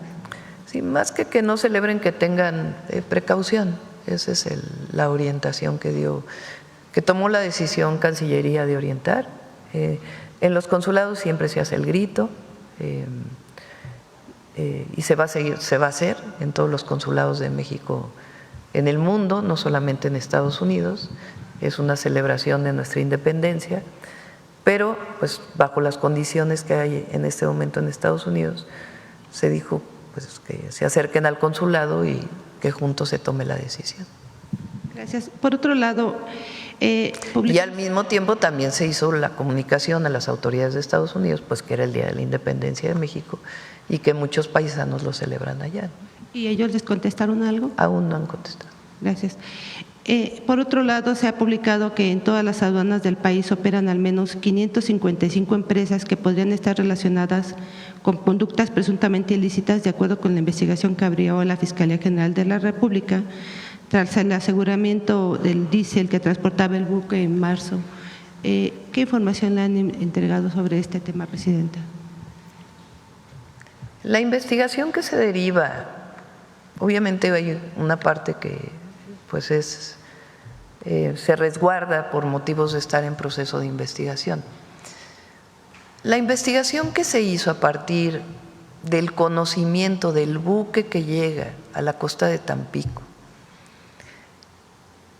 Sí, más que no celebren, que tengan precaución. Esa es la orientación que tomó la decisión Cancillería de orientar. En los consulados siempre se hace el grito y se va a hacer en todos los consulados de México en el mundo, no solamente en Estados Unidos. Es una celebración de nuestra independencia, pero pues bajo las condiciones que hay en este momento en Estados Unidos, se dijo pues que se acerquen al consulado y que juntos se tome la decisión. Gracias. Por otro lado, y al mismo tiempo también se hizo la comunicación a las autoridades de Estados Unidos, pues que era el Día de la Independencia de México y que muchos paisanos lo celebran allá. ¿Y ellos les contestaron algo? Aún no han contestado. Gracias. Por otro lado, se ha publicado que en todas las aduanas del país operan al menos 555 empresas que podrían estar relacionadas con conductas presuntamente ilícitas, de acuerdo con la investigación que abrió la Fiscalía General de la República tras el aseguramiento del diésel que transportaba el buque en marzo. ¿Qué información le han entregado sobre este tema, presidenta? La investigación que se deriva, obviamente hay una parte que pues se resguarda por motivos de estar en proceso de investigación. La investigación que se hizo a partir del conocimiento del buque que llega a la costa de Tampico,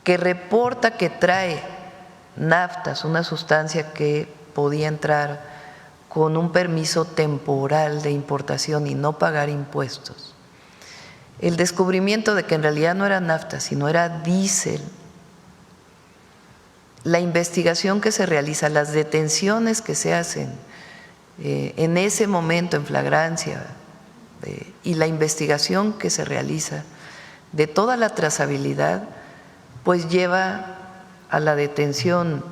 que reporta que trae naftas, una sustancia que podía entrar con un permiso temporal de importación y no pagar impuestos. El descubrimiento de que en realidad no era nafta, sino era diésel. La investigación que se realiza, las detenciones que se hacen en ese momento en flagrancia y la investigación que se realiza de toda la trazabilidad, pues lleva a la detención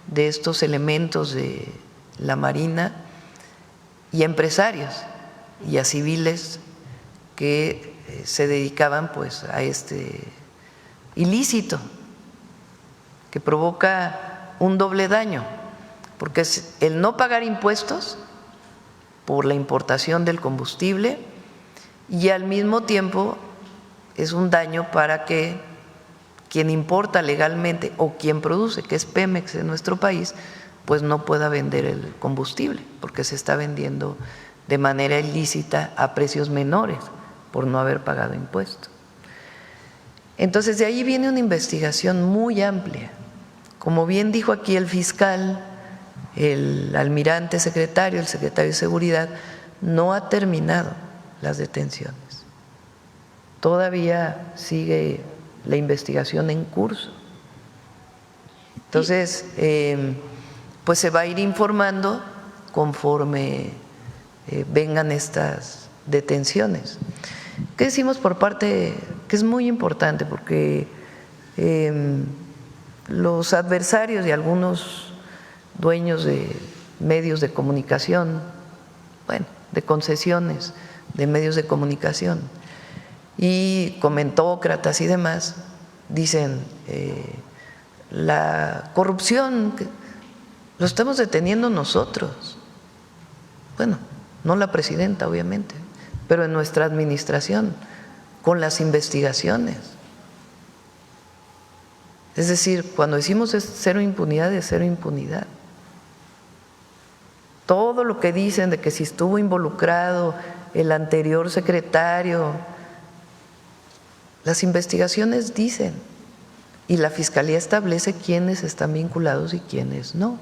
de estos elementos de la Marina y a empresarios y a civiles que se dedicaban pues a este ilícito que provoca un doble daño, porque es el no pagar impuestos por la importación del combustible y al mismo tiempo es un daño para que quien importa legalmente o quien produce, que es Pemex en nuestro país, pues no pueda vender el combustible porque se está vendiendo de manera ilícita a precios menores por no haber pagado impuestos. Entonces, de ahí viene una investigación muy amplia. Como bien dijo aquí el fiscal, el almirante secretario, el secretario de Seguridad, no ha terminado las detenciones. Todavía sigue la investigación en curso. Entonces, pues se va a ir informando conforme vengan estas detenciones. ¿Qué decimos por parte? Que es muy importante porque los adversarios y algunos dueños de medios de comunicación, bueno, de concesiones de medios de comunicación y comentócratas y demás, dicen la corrupción lo estamos deteniendo nosotros. Bueno, no la presidenta, obviamente, pero en nuestra administración, con las investigaciones. Es decir, cuando decimos es cero impunidad, es cero impunidad. Todo lo que dicen de que si estuvo involucrado el anterior secretario, las investigaciones dicen y la Fiscalía establece quiénes están vinculados y quiénes no.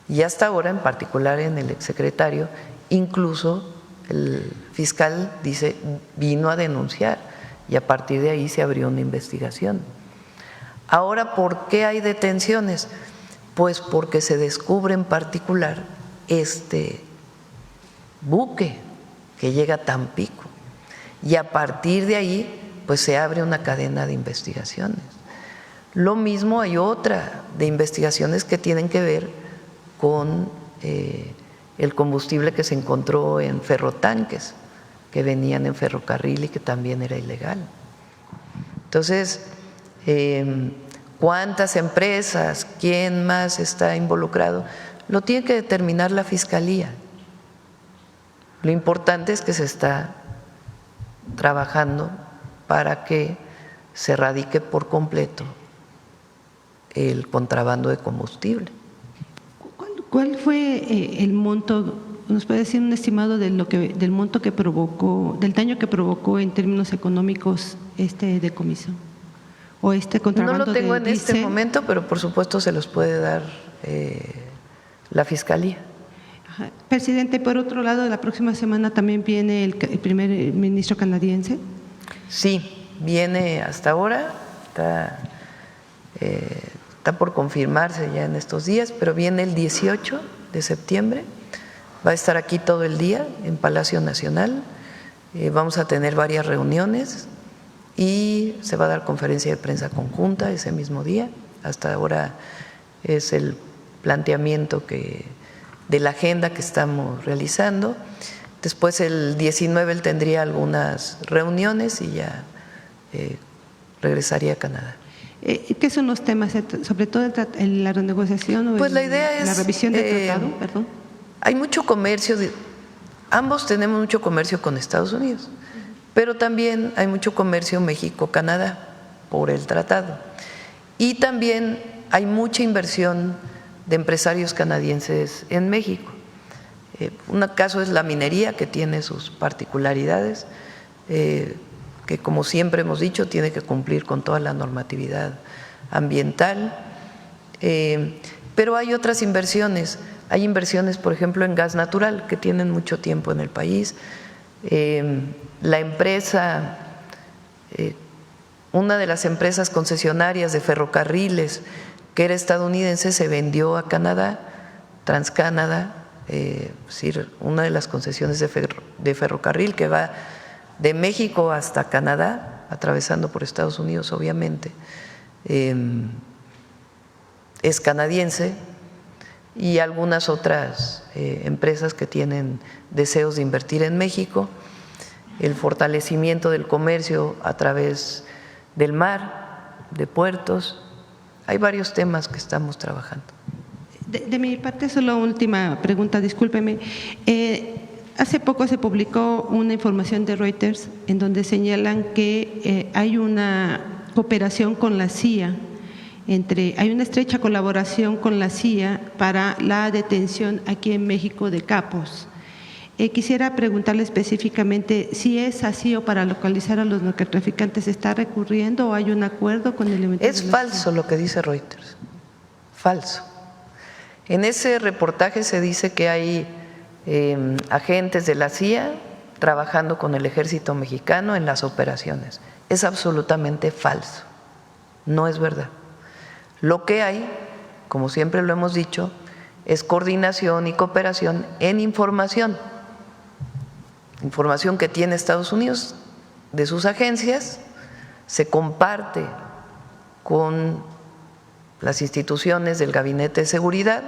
Y hasta ahora, en particular en el exsecretario, incluso el fiscal dice vino a denunciar y a partir de ahí se abrió una investigación. Ahora, ¿por qué hay detenciones? Pues porque se descubre en particular este buque que llega a Tampico y a partir de ahí pues se abre una cadena de investigaciones. Lo mismo hay otra de investigaciones que tienen que ver con el combustible que se encontró en ferrotanques que venían en ferrocarril y que también era ilegal. Entonces, ¿cuántas empresas? ¿Quién más está involucrado? Lo tiene que determinar la Fiscalía. Lo importante es que se está trabajando para que se erradique por completo el contrabando de combustible. ¿Cuál fue el monto? ¿Nos puede decir un estimado de del monto que provocó, del daño que provocó en términos económicos este decomiso o este contrabando? No lo tengo en este momento, pero por supuesto se los puede dar la Fiscalía. Ajá. Presidente, por otro lado, la próxima semana también viene el primer ministro canadiense. Sí, viene hasta ahora, está por confirmarse ya en estos días, pero viene el 18 de septiembre, va a estar aquí todo el día en Palacio Nacional, vamos a tener varias reuniones y se va a dar conferencia de prensa conjunta ese mismo día. Hasta ahora es el planteamiento de la agenda que estamos realizando. Después el 19 él tendría algunas reuniones y ya regresaría a Canadá. ¿Qué son los temas, sobre todo en la renegociación o pues la idea es la revisión del tratado? Perdón. Hay mucho comercio, ambos tenemos mucho comercio con Estados Unidos, pero también hay mucho comercio México-Canadá por el tratado. Y también hay mucha inversión de empresarios canadienses en México. Un caso es la minería, que tiene sus particularidades, que como siempre hemos dicho tiene que cumplir con toda la normatividad ambiental, pero hay otras inversiones. Hay inversiones, por ejemplo, en gas natural, que tienen mucho tiempo en el país. La empresa, una de las empresas concesionarias de ferrocarriles, que era estadounidense, se vendió a Canadá, TransCanada, es decir, una de las concesiones de ferrocarril que va de México hasta Canadá, atravesando por Estados Unidos, obviamente, es canadiense, y algunas otras empresas que tienen deseos de invertir en México, el fortalecimiento del comercio a través del mar, de puertos. Hay varios temas que estamos trabajando. De mi parte, solo última pregunta, discúlpeme. Hace poco se publicó una información de Reuters en donde señalan que hay una cooperación con la CIA, hay una estrecha colaboración con la CIA para la detención aquí en México de capos. Quisiera preguntarle específicamente si es así o para localizar a los narcotraficantes se está recurriendo o hay un acuerdo con elementos. Es falso lo que dice Reuters, falso. En ese reportaje se dice que hay agentes de la CIA trabajando con el ejército mexicano en las operaciones. Es absolutamente falso, no es verdad. Lo que hay, como siempre lo hemos dicho, es coordinación y cooperación en información. Información que tiene Estados Unidos de sus agencias, se comparte con las instituciones del Gabinete de Seguridad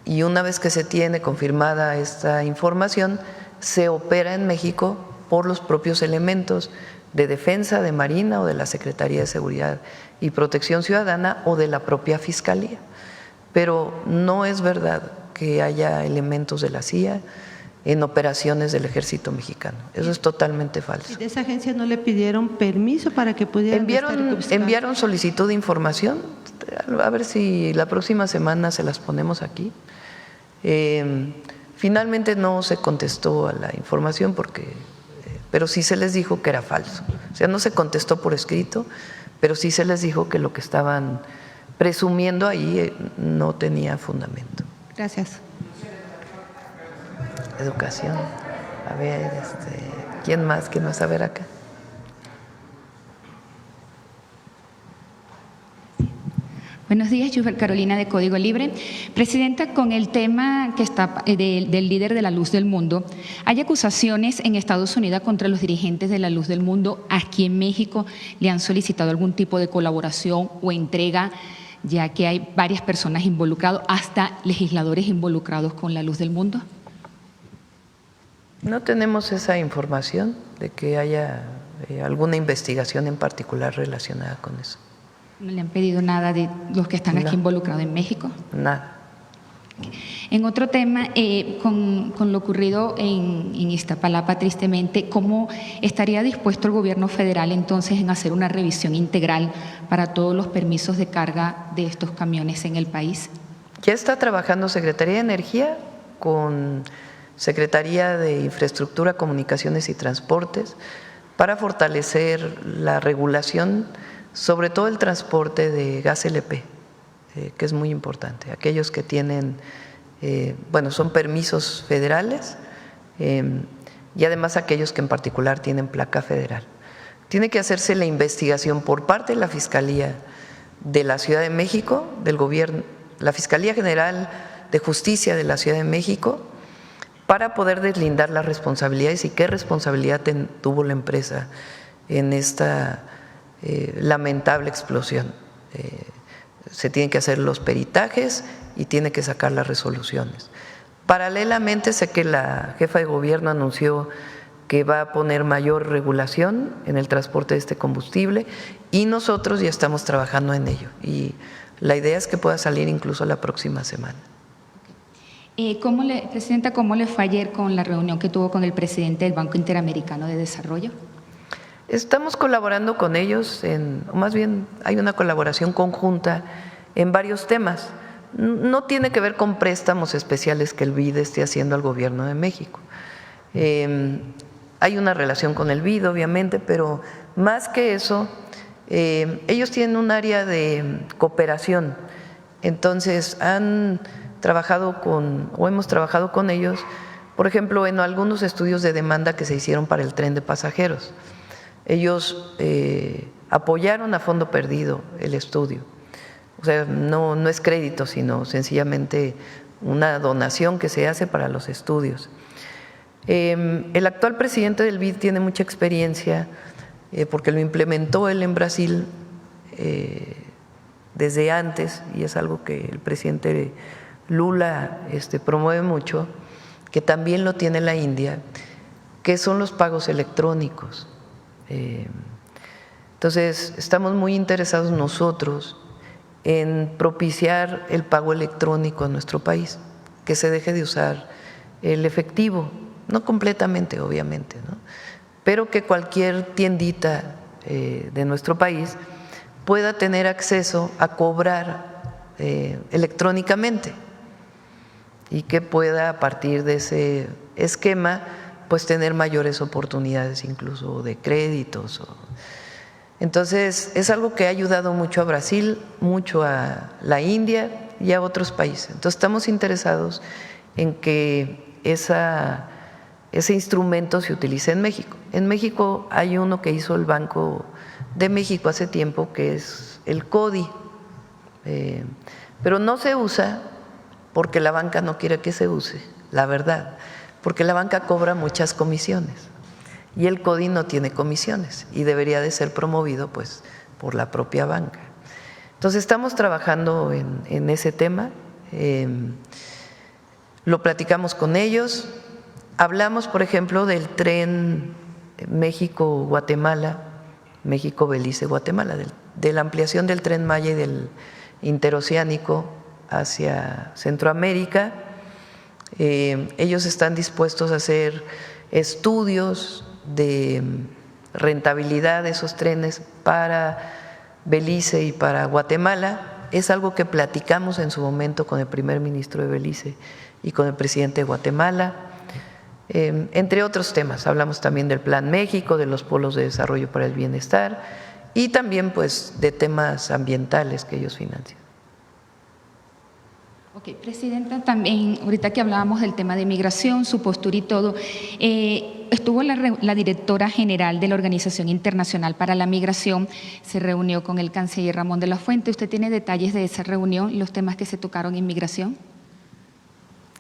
y una vez que se tiene confirmada esta información, se opera en México por los propios elementos de defensa, de Marina o de la Secretaría de Seguridad y Protección Ciudadana o de la propia Fiscalía. Pero no es verdad que haya elementos de la CIA en operaciones del Ejército Mexicano. Eso es totalmente falso. ¿Y de esa agencia no le pidieron permiso para que pudieran Enviaron solicitud de información, a ver si la próxima semana se las ponemos aquí. Finalmente no se contestó a la información pero sí se les dijo que era falso. O sea, no se contestó por escrito, pero sí se les dijo que lo que estaban presumiendo ahí no tenía fundamento. Gracias. Educación. A ver, ¿quién más? ¿Quién más? A ver acá. Buenos días, Yusber Carolina de Código Libre. Presidenta, con el tema que está del líder de la Luz del Mundo, hay acusaciones en Estados Unidos contra los dirigentes de la Luz del Mundo. Aquí en México le han solicitado algún tipo de colaboración o entrega, ya que hay varias personas involucradas, hasta legisladores involucrados con la Luz del Mundo. No tenemos esa información de que haya alguna investigación en particular relacionada con eso. ¿No le han pedido nada de los que están aquí involucrados en México? Nada. En otro tema, con lo ocurrido en Iztapalapa, tristemente, ¿cómo estaría dispuesto el gobierno federal entonces en hacer una revisión integral para todos los permisos de carga de estos camiones en el país? Ya está trabajando Secretaría de Energía con Secretaría de Infraestructura, Comunicaciones y Transportes para fortalecer la regulación, sobre todo el transporte de gas LP, que es muy importante. Aquellos que tienen, son permisos federales y además aquellos que en particular tienen placa federal. Tiene que hacerse la investigación por parte de la Fiscalía de la Ciudad de México, del gobierno, la Fiscalía General de Justicia de la Ciudad de México, para poder deslindar las responsabilidades y qué responsabilidad tuvo la empresa en esta lamentable explosión. Se tienen que hacer los peritajes y tiene que sacar las resoluciones. Paralelamente, sé que la jefa de gobierno anunció que va a poner mayor regulación en el transporte de este combustible y nosotros ya estamos trabajando en ello. Y la idea es que pueda salir incluso la próxima semana. Presidenta, ¿cómo le fue ayer con la reunión que tuvo con el presidente del Banco Interamericano de Desarrollo? Estamos colaborando con ellos, o más bien hay una colaboración conjunta en varios temas. No tiene que ver con préstamos especiales que el BID esté haciendo al Gobierno de México. Hay una relación con el BID, obviamente, pero más que eso, ellos tienen un área de cooperación. Entonces, hemos trabajado con ellos, por ejemplo, en algunos estudios de demanda que se hicieron para el tren de pasajeros. Ellos apoyaron a fondo perdido el estudio. O sea, no es crédito, sino sencillamente una donación que se hace para los estudios. El actual presidente del BID tiene mucha experiencia porque lo implementó él en Brasil desde antes, y es algo que el presidente Lula promueve mucho, que también lo tiene la India, que son los pagos electrónicos. Entonces, estamos muy interesados nosotros en propiciar el pago electrónico en nuestro país, que se deje de usar el efectivo, no completamente, obviamente, ¿no? Pero que cualquier tiendita de nuestro país pueda tener acceso a cobrar electrónicamente y que pueda, a partir de ese esquema, pues tener mayores oportunidades incluso de créditos. Entonces, es algo que ha ayudado mucho a Brasil, mucho a la India y a otros países. Entonces estamos interesados en que ese instrumento se utilice en México. En México hay uno que hizo el Banco de México hace tiempo, que es el CODI, pero no se usa porque la banca no quiere que se use, la verdad, porque la banca cobra muchas comisiones y el CODI no tiene comisiones y debería de ser promovido pues por la propia banca. Entonces estamos trabajando en ese tema, lo platicamos con ellos, hablamos por ejemplo del tren México-Guatemala, México-Belice-Guatemala, de la ampliación del Tren Maya y del interoceánico hacia Centroamérica. Ellos están dispuestos a hacer estudios de rentabilidad de esos trenes para Belice y para Guatemala. Es algo que platicamos en su momento con el primer ministro de Belice y con el presidente de Guatemala. Entre otros temas, hablamos también del Plan México, de los polos de desarrollo para el bienestar y también pues de temas ambientales que ellos financian. Ok, Presidenta, también ahorita que hablábamos del tema de migración, su postura y todo, estuvo la directora general de la Organización Internacional para la Migración, se reunió con el canciller Ramón de la Fuente. ¿Usted tiene detalles de esa reunión, los temas que se tocaron en migración?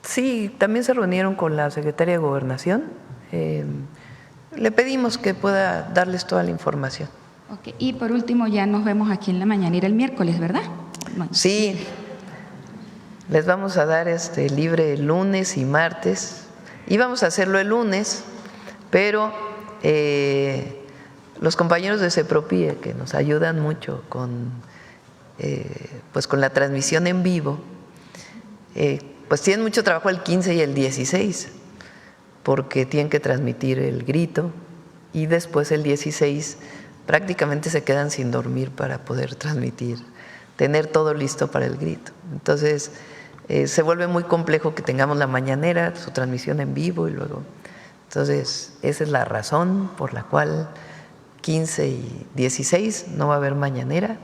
Sí, también se reunieron con la secretaria de Gobernación. Le pedimos que pueda darles toda la información. Ok, y por último ya nos vemos aquí en la mañanera el miércoles, ¿verdad? Bueno. Sí. Les vamos a dar libre lunes y martes. Íbamos a hacerlo el lunes, pero los compañeros de CEPROPIE, que nos ayudan mucho con la transmisión en vivo, pues tienen mucho trabajo el 15 y el 16, porque tienen que transmitir el grito y después el 16 prácticamente se quedan sin dormir para poder transmitir, tener todo listo para el grito. Entonces se vuelve muy complejo que tengamos la mañanera, su transmisión en vivo y luego… Entonces esa es la razón por la cual 15 y 16 no va a haber mañanera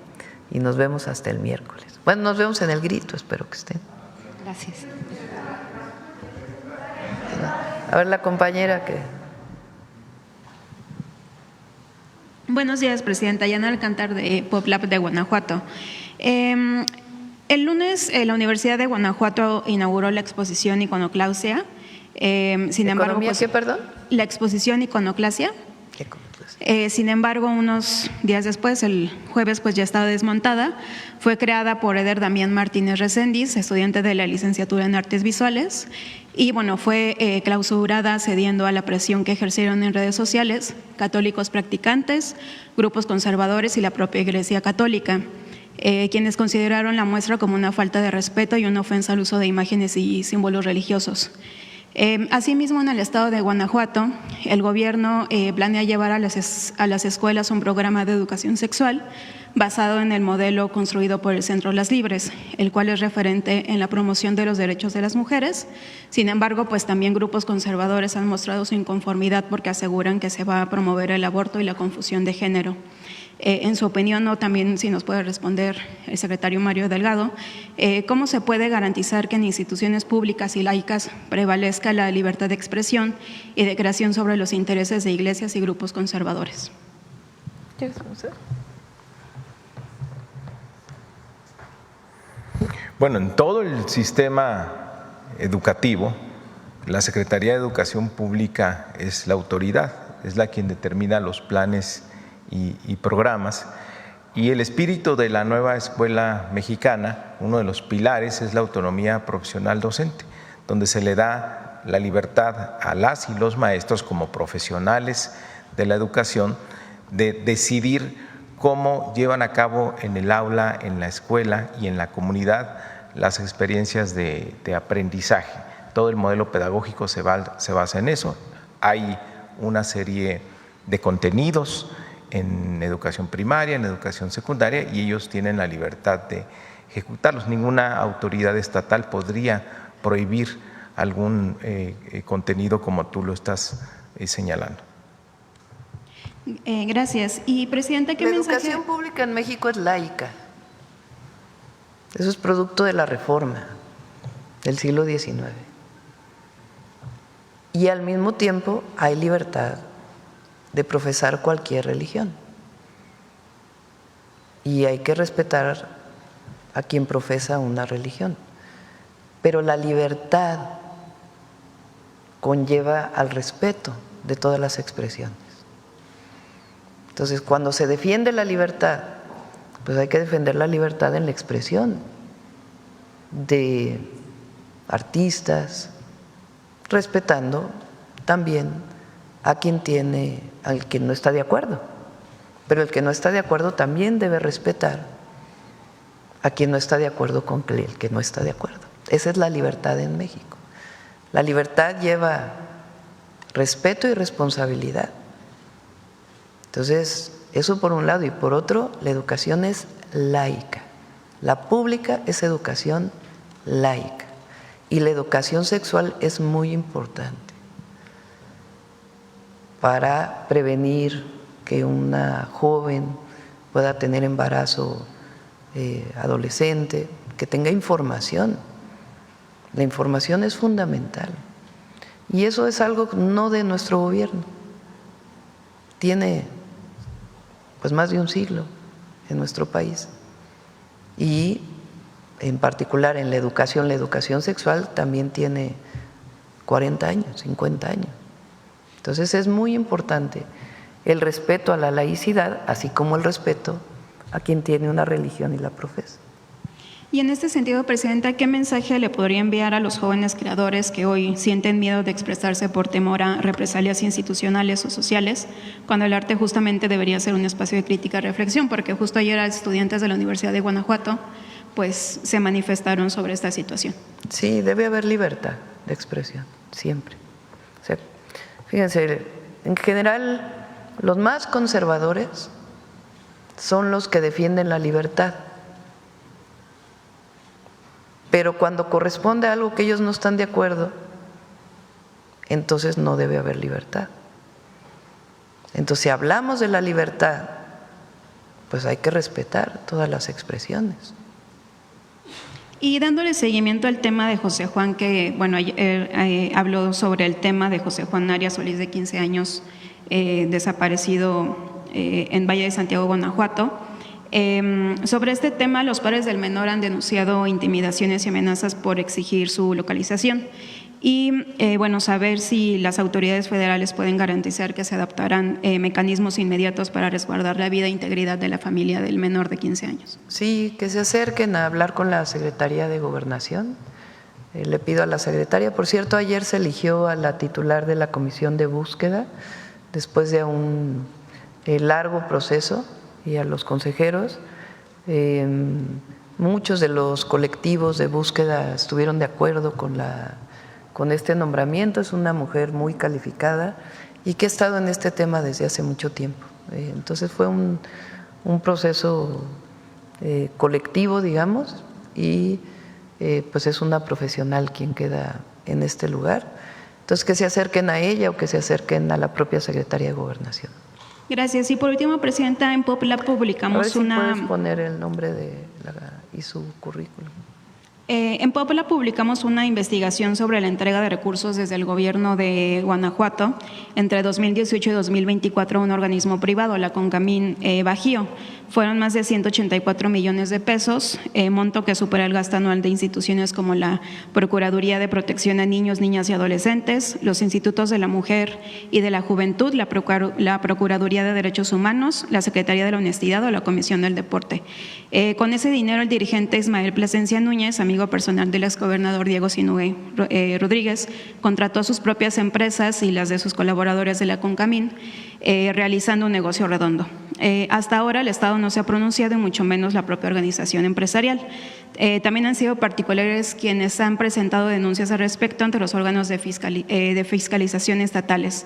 y nos vemos hasta el miércoles. Bueno, nos vemos en el grito, espero que estén. Gracias. A ver, la compañera que… Buenos días, Presidenta. Yana Alcántar, de PopLab de Guanajuato. El lunes la Universidad de Guanajuato inauguró la exposición Iconoclasia. Sin embargo, ¿Economía qué, perdón? La exposición Iconoclasia. Sin embargo, unos días después, el jueves, pues ya estaba desmontada. Fue creada por Eder Damián Martínez Recendis, estudiante de la licenciatura en Artes Visuales, y bueno, fue clausurada cediendo a la presión que ejercieron en redes sociales católicos practicantes, grupos conservadores y la propia Iglesia Católica, quienes consideraron la muestra como una falta de respeto y una ofensa al uso de imágenes y símbolos religiosos. Asimismo, en el estado de Guanajuato, el gobierno planea llevar a las escuelas un programa de educación sexual basado en el modelo construido por el Centro Las Libres, el cual es referente en la promoción de los derechos de las mujeres. Sin embargo, pues también grupos conservadores han mostrado su inconformidad porque aseguran que se va a promover el aborto y la confusión de género. En su opinión, o también si nos puede responder el secretario Mario Delgado, ¿cómo se puede garantizar que en instituciones públicas y laicas prevalezca la libertad de expresión y de creación sobre los intereses de iglesias y grupos conservadores? ¿Quieres conocer? Bueno, en todo el sistema educativo, la Secretaría de Educación Pública es la autoridad, es la quien determina los planes y programas. Y el espíritu de la nueva escuela mexicana, uno de los pilares, es la autonomía profesional docente, donde se le da la libertad a las y los maestros como profesionales de la educación de decidir cómo llevan a cabo en el aula, en la escuela y en la comunidad las experiencias de aprendizaje. Todo el modelo pedagógico se basa en eso. Hay una serie de contenidos en educación primaria, en educación secundaria, y ellos tienen la libertad de ejecutarlos. Ninguna autoridad estatal podría prohibir algún contenido como tú lo estás señalando. Gracias. Y, Presidenta, ¿qué mensaje? La educación pública en México es laica. Eso es producto de la Reforma del siglo XIX. Y al mismo tiempo hay libertad de profesar cualquier religión. Y hay que respetar a quien profesa una religión. Pero la libertad conlleva al respeto de todas las expresiones. Entonces, cuando se defiende la libertad, pues hay que defender la libertad en la expresión de artistas, respetando también a quien al que no está de acuerdo. Pero el que no está de acuerdo también debe respetar a quien no está de acuerdo con el que no está de acuerdo. Esa es la libertad en México. La libertad lleva respeto y responsabilidad. Entonces, eso por un lado, y por otro, la educación es laica. La pública es educación laica. Y la educación sexual es muy importante para prevenir que una joven pueda tener embarazo adolescente, que tenga información. La información es fundamental. Y eso es algo no de nuestro gobierno. Tiene pues más de un siglo en nuestro país. Y en particular en la educación sexual también tiene 40 años, 50 años. Entonces es muy importante el respeto a la laicidad, así como el respeto a quien tiene una religión y la profesa. Y en este sentido, Presidenta, ¿qué mensaje le podría enviar a los jóvenes creadores que hoy sienten miedo de expresarse por temor a represalias institucionales o sociales, cuando el arte justamente debería ser un espacio de crítica y reflexión? Porque justo ayer estudiantes de la Universidad de Guanajuato pues se manifestaron sobre esta situación. Sí, debe haber libertad de expresión, siempre. O sea, fíjense, en general los más conservadores son los que defienden la libertad. Pero cuando corresponde a algo que ellos no están de acuerdo, entonces no debe haber libertad. Entonces, si hablamos de la libertad, pues hay que respetar todas las expresiones. Y dándole seguimiento al tema de José Juan, que bueno, habló sobre el tema de José Juan Arias Solís, de 15 años, desaparecido en Valle de Santiago, Guanajuato. Sobre este tema, los padres del menor han denunciado intimidaciones y amenazas por exigir su localización. Y bueno, saber si las autoridades federales pueden garantizar que se adoptarán mecanismos inmediatos para resguardar la vida e integridad de la familia del menor de 15 años. Sí, que se acerquen a hablar con la Secretaría de Gobernación. Le pido a la secretaria, por cierto, ayer se eligió a la titular de la Comisión de Búsqueda después de un largo proceso, y a los consejeros. Muchos de los colectivos de búsqueda estuvieron de acuerdo con este nombramiento. Es una mujer muy calificada y que ha estado en este tema desde hace mucho tiempo. Entonces fue un proceso colectivo, digamos, y pues es una profesional quien queda en este lugar. Entonces que se acerquen a ella o que se acerquen a la propia Secretaría de Gobernación. Gracias. Y por último, Presidenta, en Popla publicamos a ver si puedes poner el nombre y su currículum. En Popla publicamos una investigación sobre la entrega de recursos desde el gobierno de Guanajuato entre 2018 y 2024 a un organismo privado, la Concamín Bajío. Fueron más de 184 millones de pesos, monto que supera el gasto anual de instituciones como la Procuraduría de Protección a Niños, Niñas y Adolescentes, los Institutos de la Mujer y de la Juventud, la Procuraduría de Derechos Humanos, la Secretaría de la Honestidad o la Comisión del Deporte. Con ese dinero, el dirigente Ismael Plasencia Núñez, amigo personal del exgobernador Diego Sinúe Rodríguez, contrató a sus propias empresas y las de sus colaboradores de la Concamín, realizando un negocio redondo. Hasta ahora el Estado no se ha pronunciado y mucho menos la propia organización empresarial. También han sido particulares quienes han presentado denuncias al respecto ante los órganos de fiscalización estatales.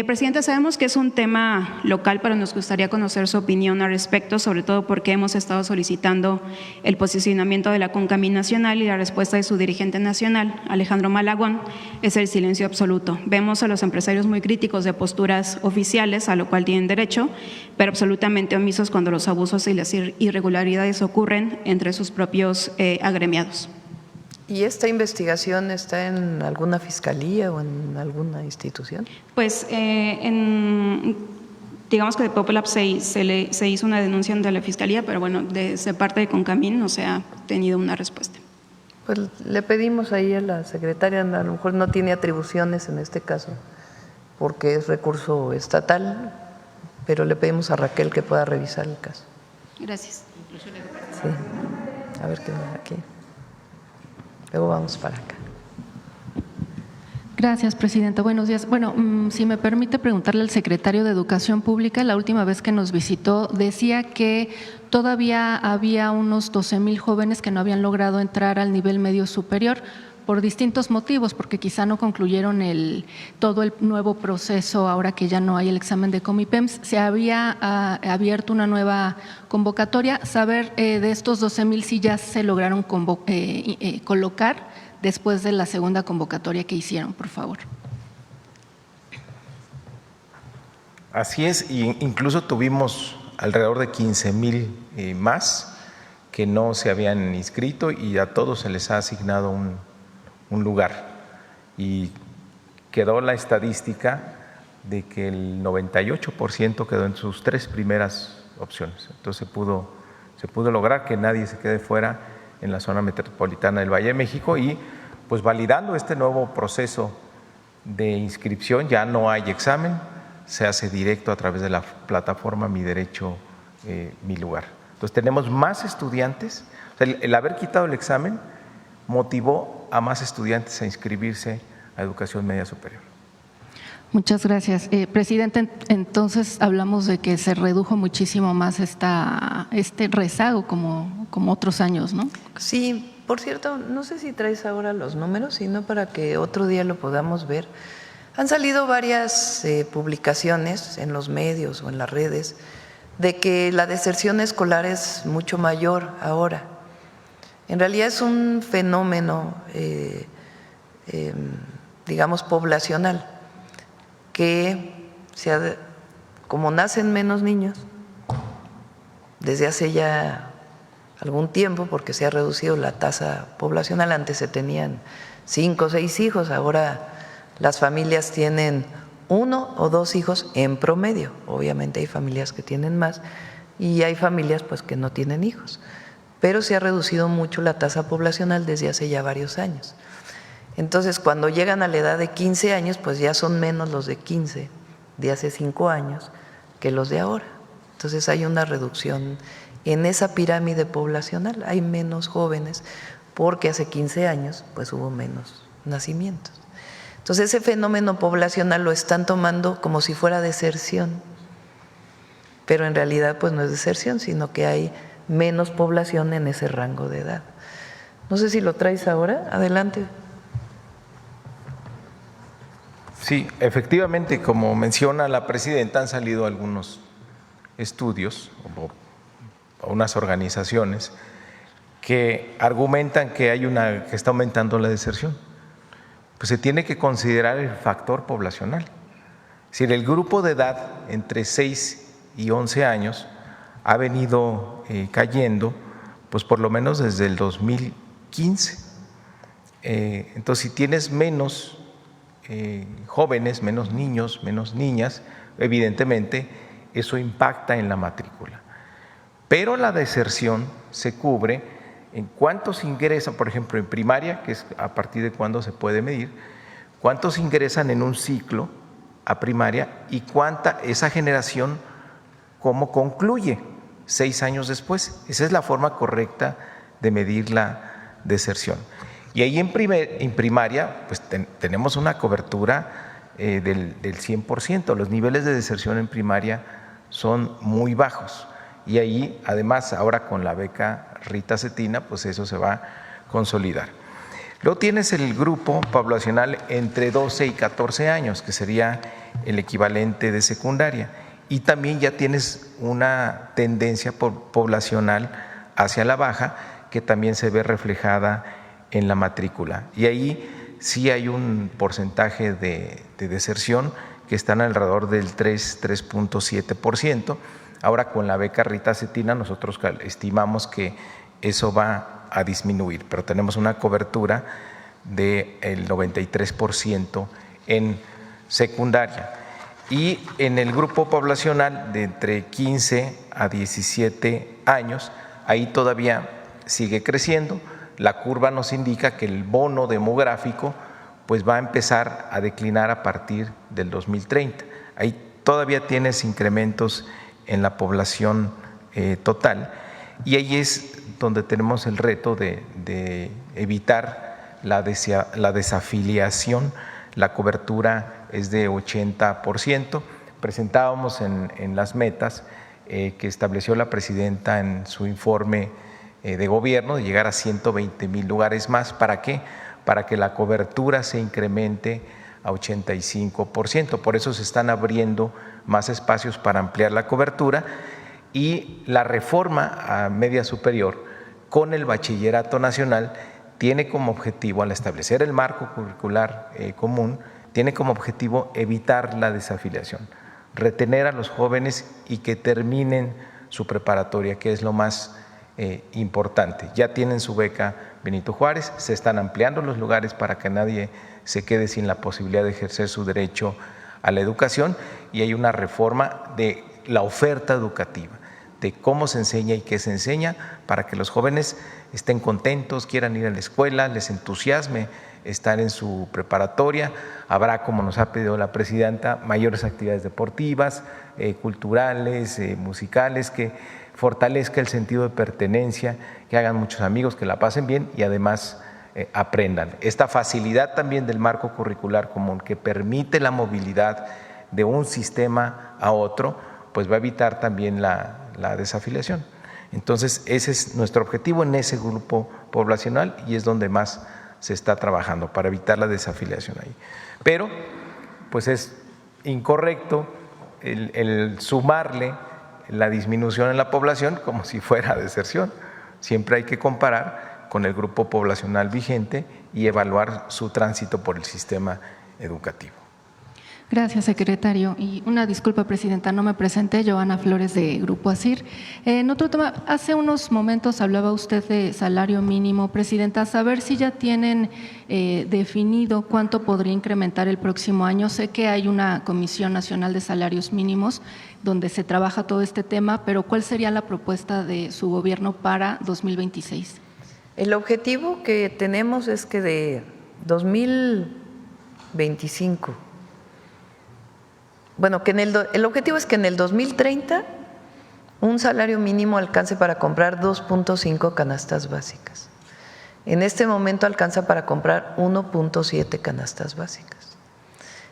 Presidenta, sabemos que es un tema local, pero nos gustaría conocer su opinión al respecto, sobre todo porque hemos estado solicitando el posicionamiento de la Concamín Nacional y la respuesta de su dirigente nacional, Alejandro Malagón, es el silencio absoluto. Vemos a los empresarios muy críticos de posturas oficiales, a lo cual tienen derecho, pero absolutamente omisos cuando los abusos y las irregularidades ocurren entre sus propios compañeros agremiados. ¿Y esta investigación está en alguna fiscalía o en alguna institución? Pues digamos que de Populap se hizo una denuncia ante la fiscalía, pero bueno, de parte de Concamín no se ha tenido una respuesta. Pues le pedimos ahí a la secretaria, a lo mejor no tiene atribuciones en este caso, porque es recurso estatal, pero le pedimos a Raquel que pueda revisar el caso. Gracias. Sí, a ver qué va aquí. Luego vamos para acá. Gracias, Presidenta. Buenos días. Bueno, si me permite preguntarle al secretario de Educación Pública, la última vez que nos visitó decía que todavía había unos 12,000 jóvenes que no habían logrado entrar al nivel medio superior por distintos motivos, porque quizá no concluyeron todo el nuevo proceso ahora que ya no hay el examen de Comipems. Se había abierto una nueva convocatoria. Saber de estos 12,000 si ya se lograron colocar después de la segunda convocatoria que hicieron, por favor. Así es, y incluso tuvimos alrededor de 15,000 más que no se habían inscrito y a todos se les ha asignado un lugar. Y quedó la estadística de que el 98% quedó en sus 3 primeras opciones. Entonces se pudo lograr que nadie se quede fuera en la zona metropolitana del Valle de México y pues validando este nuevo proceso de inscripción ya no hay examen, se hace directo a través de la plataforma Mi Derecho, Mi Lugar. Entonces tenemos más estudiantes, o sea, el haber quitado el examen motivó a más estudiantes a inscribirse a educación media superior. Muchas gracias. Presidente, entonces hablamos de que se redujo muchísimo más este rezago como otros años, ¿no? Sí, por cierto, no sé si traes ahora los números, sino para que otro día lo podamos ver. Han salido varias publicaciones en los medios o en las redes de que la deserción escolar es mucho mayor ahora. En realidad es un fenómeno, digamos, poblacional, que como nacen menos niños, desde hace ya algún tiempo, porque se ha reducido la tasa poblacional, antes se tenían 5 o 6 hijos, ahora las familias tienen 1 o 2 hijos en promedio. Obviamente hay familias que tienen más y hay familias pues que no tienen hijos, pero se ha reducido mucho la tasa poblacional desde hace ya varios años. Entonces, cuando llegan a la edad de 15 años, pues ya son menos los de 15 de hace 5 años que los de ahora. Entonces hay una reducción en esa pirámide poblacional, hay menos jóvenes porque hace 15 años pues hubo menos nacimientos. Entonces ese fenómeno poblacional lo están tomando como si fuera deserción, pero en realidad pues no es deserción, sino que hay menos población en ese rango de edad. No sé si lo traes ahora, adelante. Sí, efectivamente, como menciona la presidenta, han salido algunos estudios o unas organizaciones que argumentan que que está aumentando la deserción. Pues se tiene que considerar el factor poblacional. Es decir, el grupo de edad entre 6 y 11 años ha venido cayendo, pues por lo menos desde el 2015. Entonces, si tienes menos jóvenes, menos niños, menos niñas, evidentemente eso impacta en la matrícula. Pero la deserción se cubre en cuántos ingresan, por ejemplo, en primaria, que es a partir de cuándo se puede medir, cuántos ingresan en un ciclo a primaria y cuánta esa generación, cómo concluye 6 años después. Esa es la forma correcta de medir la deserción. Y ahí en primaria pues tenemos una cobertura del 100%. Los niveles de deserción en primaria son muy bajos. Y ahí, además, ahora con la beca Rita Cetina, pues eso se va a consolidar. Luego tienes el grupo poblacional entre 12 y 14 años, que sería el equivalente de secundaria. Y también ya tienes una tendencia poblacional hacia la baja, que también se ve reflejada en la matrícula. Y ahí sí hay un porcentaje de deserción que están alrededor del 3.7%. Ahora con la beca Rita Cetina nosotros estimamos que eso va a disminuir, pero tenemos una cobertura del 93% en secundaria. Y en el grupo poblacional de entre 15 a 17 años, ahí todavía sigue creciendo. La curva nos indica que el bono demográfico pues va a empezar a declinar a partir del 2030. Ahí todavía tienes incrementos en la población total, y ahí es donde tenemos el reto de evitar la desafiliación. La cobertura es de 80%. Presentábamos en las metas que estableció la presidenta en su informe de gobierno de llegar a 120,000 lugares más. ¿Para qué? Para que la cobertura se incremente a 85%. Por eso se están abriendo más espacios para ampliar la cobertura, y la reforma a media superior con el bachillerato nacional tiene como objetivo, al establecer el marco curricular común, tiene como objetivo evitar la desafiliación, retener a los jóvenes y que terminen su preparatoria, que es lo más importante. Ya tienen su beca Benito Juárez, se están ampliando los lugares para que nadie se quede sin la posibilidad de ejercer su derecho a la educación, y hay una reforma de la oferta educativa, de cómo se enseña y qué se enseña, para que los jóvenes estén contentos, quieran ir a la escuela, les entusiasme estar en su preparatoria. Habrá, como nos ha pedido la presidenta, mayores actividades deportivas, culturales, musicales, que fortalezca el sentido de pertenencia, que hagan muchos amigos, que la pasen bien y además aprendan. Esta facilidad también del marco curricular común, que permite la movilidad de un sistema a otro, pues va a evitar también la desafiliación. Entonces, ese es nuestro objetivo en ese grupo poblacional, y es donde más se está trabajando para evitar la desafiliación ahí. Pero, pues es incorrecto el sumarle la disminución en la población como si fuera deserción. Siempre hay que comparar con el grupo poblacional vigente y evaluar su tránsito por el sistema educativo. Gracias, secretario. Y una disculpa, presidenta, no me presenté, Joana Flores, de Grupo ASIR. En otro tema, hace unos momentos hablaba usted de salario mínimo. Presidenta, saber si ya tienen definido cuánto podría incrementar el próximo año. Sé que hay una Comisión Nacional de Salarios Mínimos donde se trabaja todo este tema, pero ¿cuál sería la propuesta de su gobierno para 2026? El objetivo que tenemos es que de 2025… Bueno, que el objetivo es que en el 2030 un salario mínimo alcance para comprar 2.5 canastas básicas. En este momento alcanza para comprar 1.7 canastas básicas.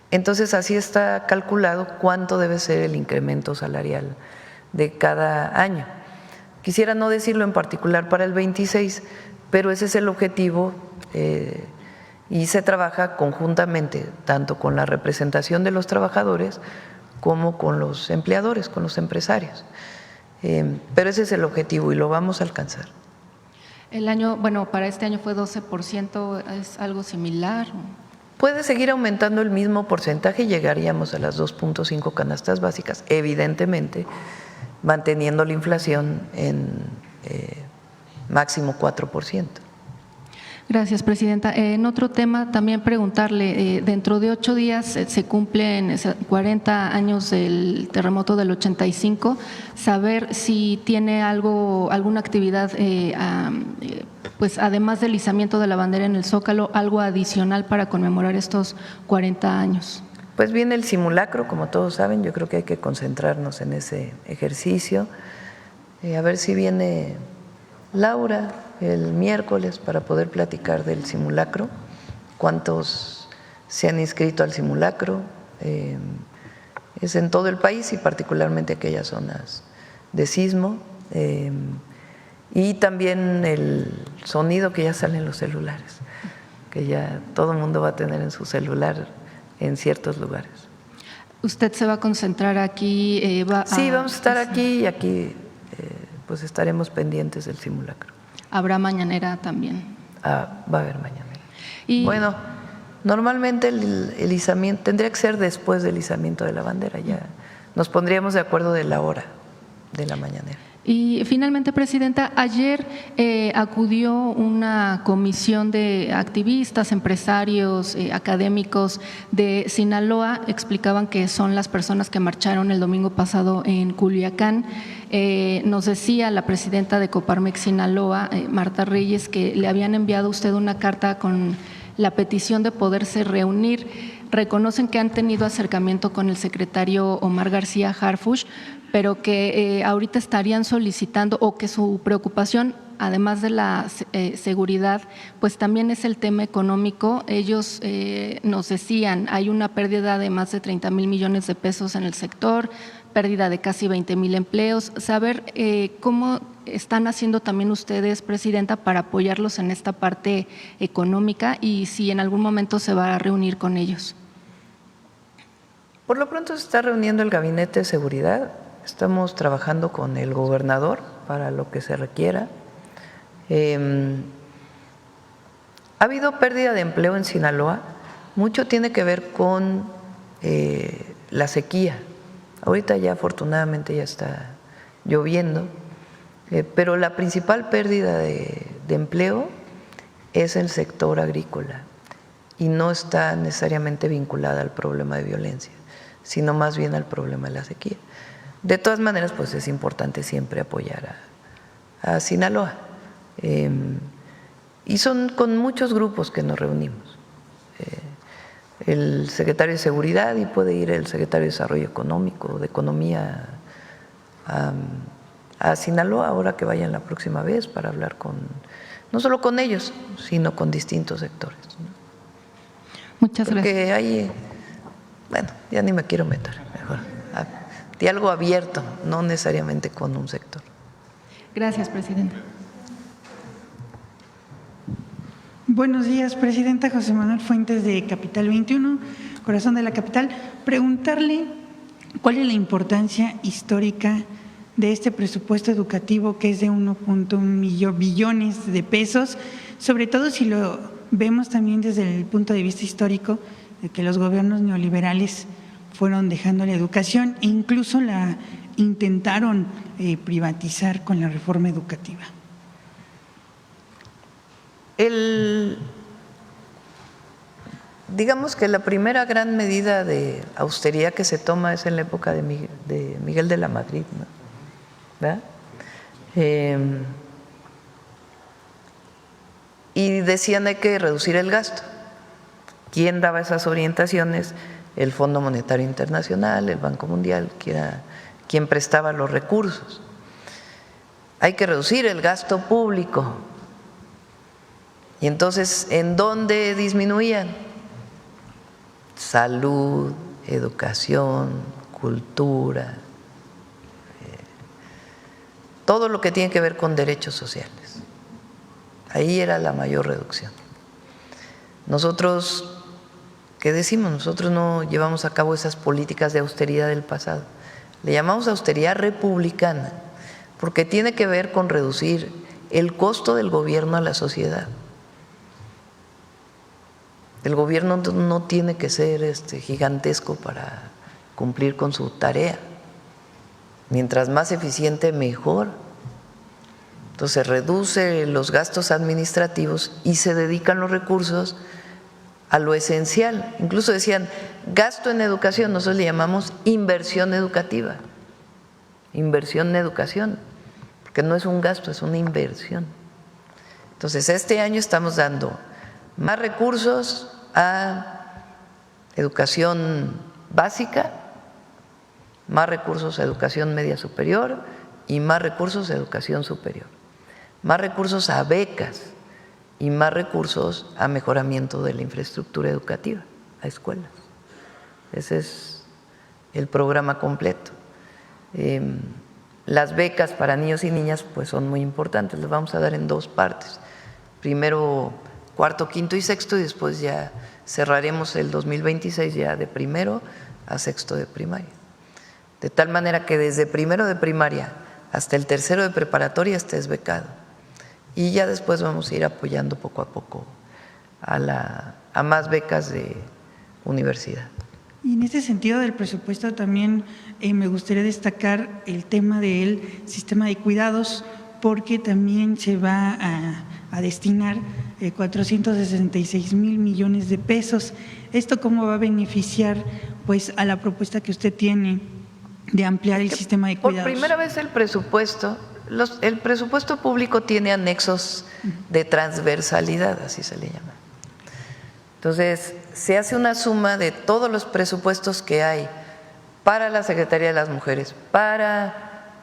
Entonces, así está calculado cuánto debe ser el incremento salarial de cada año. Quisiera no decirlo en particular para el 26, pero ese es el objetivo. Y se trabaja conjuntamente, tanto con la representación de los trabajadores como con los empleadores, con los empresarios. Pero ese es el objetivo y lo vamos a alcanzar. El año, bueno, para este año fue 12%, ¿es algo similar? Puede seguir aumentando el mismo porcentaje y llegaríamos a las 2.5 canastas básicas, evidentemente manteniendo la inflación en máximo 4%. Gracias, presidenta. En otro tema, también preguntarle, dentro de 8 días se cumplen 40 años del terremoto del 85, saber si tiene alguna actividad, pues además del izamiento de la bandera en el Zócalo, algo adicional para conmemorar estos 40 años. Pues viene el simulacro, como todos saben, yo creo que hay que concentrarnos en ese ejercicio, a ver si viene Laura el miércoles para poder platicar del simulacro, cuántos se han inscrito al simulacro, es en todo el país y particularmente aquellas zonas de sismo, y también el sonido que ya sale en los celulares, que ya todo el mundo va a tener en su celular en ciertos lugares. ¿Usted se va a concentrar aquí? Sí, vamos a estar aquí y aquí pues estaremos pendientes del simulacro. ¿Habrá mañanera también? Va a haber mañanera. Bueno, normalmente el izamiento tendría que ser después del izamiento de la bandera, ya nos pondríamos de acuerdo de la hora de la mañanera. Y finalmente, Presidenta, ayer acudió una comisión de activistas, empresarios, académicos de Sinaloa. Explicaban que son las personas que marcharon el domingo pasado en Culiacán. Nos decía la presidenta de Coparmex Sinaloa, Marta Reyes, que le habían enviado a usted una carta con la petición de poderse reunir. Reconocen que han tenido acercamiento con el secretario Omar García Harfuch, pero que ahorita estarían solicitando, o que su preocupación, además de la seguridad, pues también es el tema económico. Ellos nos decían, hay una pérdida de más de 30,000 millones de pesos en el sector, pérdida de casi 20,000 empleos. Saber cómo están haciendo también ustedes, Presidenta, para apoyarlos en esta parte económica y si en algún momento se va a reunir con ellos. Por lo pronto se está reuniendo el Gabinete de Seguridad. Estamos trabajando con el gobernador para lo que se requiera. Ha habido pérdida de empleo en Sinaloa. Mucho tiene que ver con la sequía. Ahorita ya afortunadamente ya está lloviendo, pero la principal pérdida de empleo es el sector agrícola y no está necesariamente vinculada al problema de violencia, sino más bien al problema de la sequía. De todas maneras, pues es importante siempre apoyar a Sinaloa. Y son con muchos grupos que nos reunimos. El secretario de Seguridad, y puede ir el secretario de Desarrollo Económico, de Economía a Sinaloa, ahora que vayan la próxima vez, para hablar no solo con ellos, sino con distintos sectores, ¿no? Muchas gracias. Porque hay, bueno, ya ni me quiero meter, mejor. Diálogo abierto, no necesariamente con un sector. Gracias, Presidenta. Buenos días, Presidenta. José Manuel Fuentes, de Capital 21, corazón de la capital. Preguntarle cuál es la importancia histórica de este presupuesto educativo, que es de 1.1 billones de pesos, sobre todo si lo vemos también desde el punto de vista histórico, de que los gobiernos neoliberales fueron dejando la educación e incluso la intentaron privatizar con la reforma educativa. Digamos que la primera gran medida de austeridad que se toma es en la época de Miguel de la Madrid, ¿no? ¿Verdad? Y decían hay que reducir el gasto. ¿Quién daba esas orientaciones? El Fondo Monetario Internacional, el Banco Mundial, que era quien prestaba los recursos. Hay que reducir el gasto público. Y entonces, ¿en dónde disminuían? Salud, educación, cultura, todo lo que tiene que ver con derechos sociales. Ahí era la mayor reducción. Nosotros, ¿qué decimos? Nosotros no llevamos a cabo esas políticas de austeridad del pasado. Le llamamos austeridad republicana, porque tiene que ver con reducir el costo del gobierno a la sociedad. El gobierno no tiene que ser gigantesco para cumplir con su tarea. Mientras más eficiente, mejor. Entonces reduce los gastos administrativos y se dedican los recursos a lo esencial. Incluso decían gasto en educación, nosotros le llamamos inversión educativa. Inversión en educación, porque no es un gasto, es una inversión. Entonces este año estamos dando más recursos a educación básica, más recursos a educación media superior y más recursos a educación superior, más recursos a becas y más recursos a mejoramiento de la infraestructura educativa, a escuelas. Ese es el programa completo. Las becas para niños y niñas pues son muy importantes, las vamos a dar en dos partes. Primero cuarto, quinto y sexto, y después ya cerraremos el 2026 ya de primero a sexto de primaria. De tal manera que desde primero de primaria hasta el tercero de preparatoria estés becado. Y ya después vamos a ir apoyando poco a poco a más becas de universidad. Y en este sentido del presupuesto también me gustaría destacar el tema del sistema de cuidados, porque también se va a destinar 466,000 millones de pesos. ¿Esto cómo va a beneficiar pues a la propuesta que usted tiene de ampliar el sistema de cuidados? Por primera vez el presupuesto público tiene anexos de transversalidad, así se le llama. Entonces, se hace una suma de todos los presupuestos que hay para la Secretaría de las Mujeres, para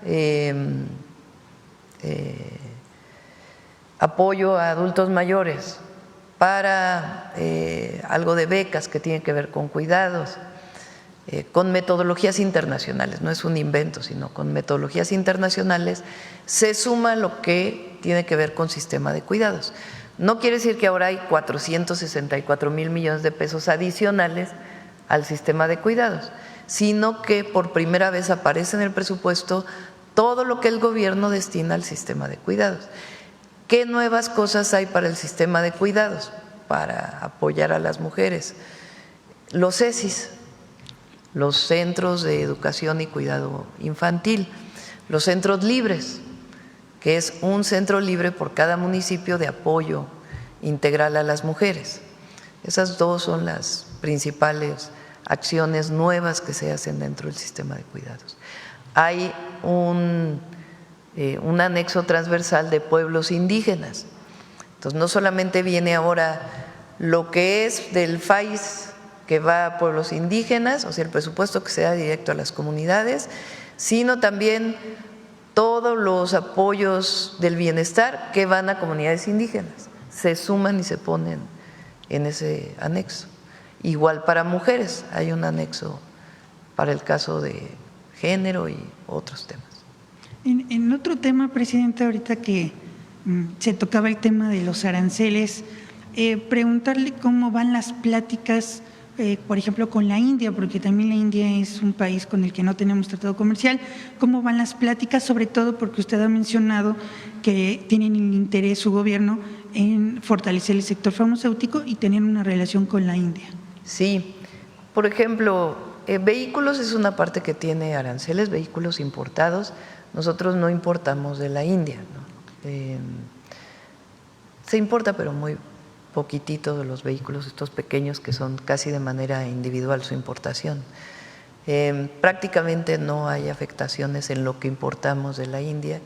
apoyo a adultos mayores, para algo de becas que tiene que ver con cuidados, con metodologías internacionales, no es un invento, sino con metodologías internacionales, se suma lo que tiene que ver con sistema de cuidados. No quiere decir que ahora hay 464,000 millones de pesos adicionales al sistema de cuidados, sino que por primera vez aparece en el presupuesto todo lo que el gobierno destina al sistema de cuidados. ¿Qué nuevas cosas hay para el sistema de cuidados? Para apoyar a las mujeres. Los CECIS, los Centros de Educación y Cuidado Infantil, los centros libres, que es un centro libre por cada municipio de apoyo integral a las mujeres. Esas dos son las principales acciones nuevas que se hacen dentro del sistema de cuidados. Hay un anexo transversal de pueblos indígenas. Entonces, no solamente viene ahora lo que es del FAIS que va a pueblos indígenas, o sea, el presupuesto que se da directo a las comunidades, sino también todos los apoyos del bienestar que van a comunidades indígenas, se suman y se ponen en ese anexo. Igual para mujeres, hay un anexo para el caso de género y otros temas. En otro tema, Presidenta, ahorita que se tocaba el tema de los aranceles, preguntarle cómo van las pláticas, por ejemplo, con la India, porque también la India es un país con el que no tenemos tratado comercial. ¿Cómo van las pláticas? Sobre todo porque usted ha mencionado que tienen el interés su gobierno en fortalecer el sector farmacéutico y tener una relación con la India. Sí, por ejemplo, vehículos es una parte que tiene aranceles, vehículos importados. Nosotros no importamos de la India, ¿no? Se importa, pero muy poquitito de los vehículos estos pequeños que son casi de manera individual su importación. Prácticamente no hay afectaciones en lo que importamos de la India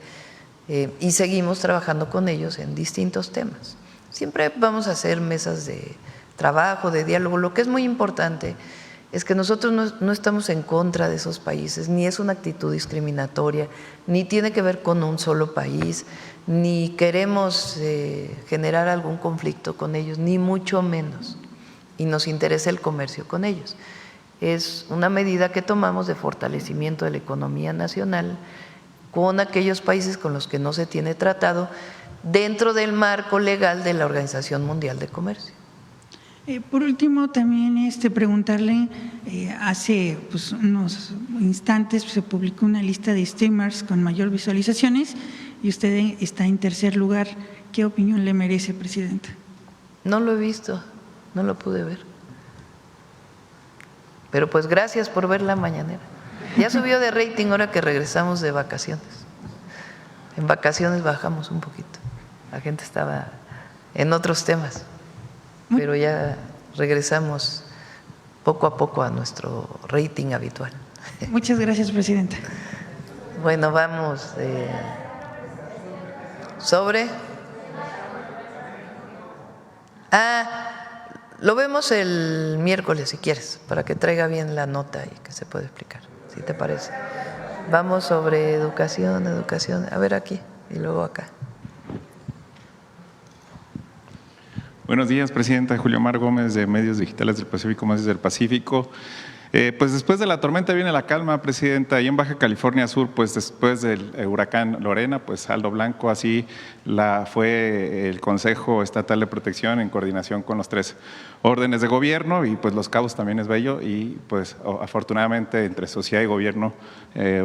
y seguimos trabajando con ellos en distintos temas. Siempre vamos a hacer mesas de trabajo, de diálogo. Lo que es muy importante es que nosotros no estamos en contra de esos países, ni es una actitud discriminatoria, ni tiene que ver con un solo país, ni queremos generar algún conflicto con ellos, ni mucho menos, y nos interesa el comercio con ellos. Es una medida que tomamos de fortalecimiento de la economía nacional con aquellos países con los que no se tiene tratado dentro del marco legal de la Organización Mundial de Comercio. Por último, también preguntarle, hace unos instantes se publicó una lista de streamers con mayor visualizaciones y usted está en tercer lugar. ¿Qué opinión le merece, Presidenta? No lo he visto, no lo pude ver. Pero pues gracias por ver la mañanera. Ya subió de rating ahora que regresamos de vacaciones. En vacaciones bajamos un poquito. La gente estaba en otros temas. Pero ya regresamos poco a poco a nuestro rating habitual. Muchas gracias, Presidenta. Bueno, vamos sobre. Lo vemos el miércoles si quieres, para que traiga bien la nota y que se pueda explicar, si te parece. Vamos sobre educación, a ver aquí y luego acá. Buenos días, Presidenta. Julio Mar Gómez, de Medios Digitales del Pacífico, Más del Pacífico. Pues después de la tormenta viene la calma, Presidenta, y en Baja California Sur, pues después del huracán Lorena, pues saldo blanco, así fue el Consejo Estatal de Protección en coordinación con los 3 órdenes de gobierno, y pues Los Cabos también es bello, y pues afortunadamente entre sociedad y gobierno,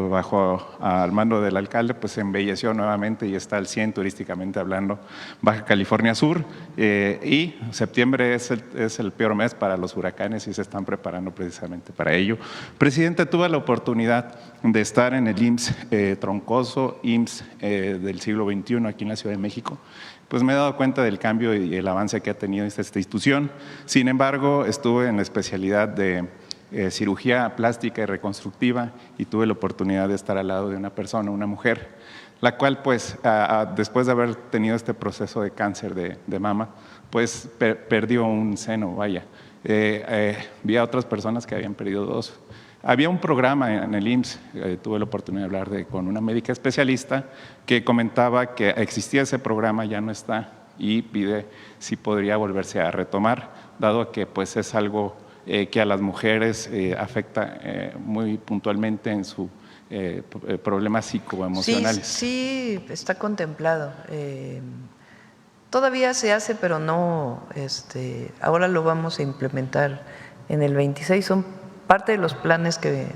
bajo al mando del alcalde, pues se embelleció nuevamente y está al 100 turísticamente hablando Baja California Sur, y septiembre es el peor mes para los huracanes y se están preparando precisamente para ello. Presidenta, tuve la oportunidad de estar en el IMSS Troncoso, IMSS del siglo XXI aquí en la Ciudad de México. Pues me he dado cuenta del cambio y el avance que ha tenido esta institución. Sin embargo, estuve en la especialidad de cirugía plástica y reconstructiva y tuve la oportunidad de estar al lado de una persona, una mujer, la cual pues después de haber tenido este proceso de cáncer de mama, pues perdió un seno, vaya. Vi a otras personas que habían perdido 2. Había un programa en el IMSS, tuve la oportunidad de hablar con una médica especialista que comentaba que existía ese programa, ya no está, y pide si podría volverse a retomar, dado que pues es algo que a las mujeres afecta muy puntualmente en su problemas psicoemocionales. Sí, está contemplado. Todavía se hace, pero no, ahora lo vamos a implementar en el 26. Son parte de los planes que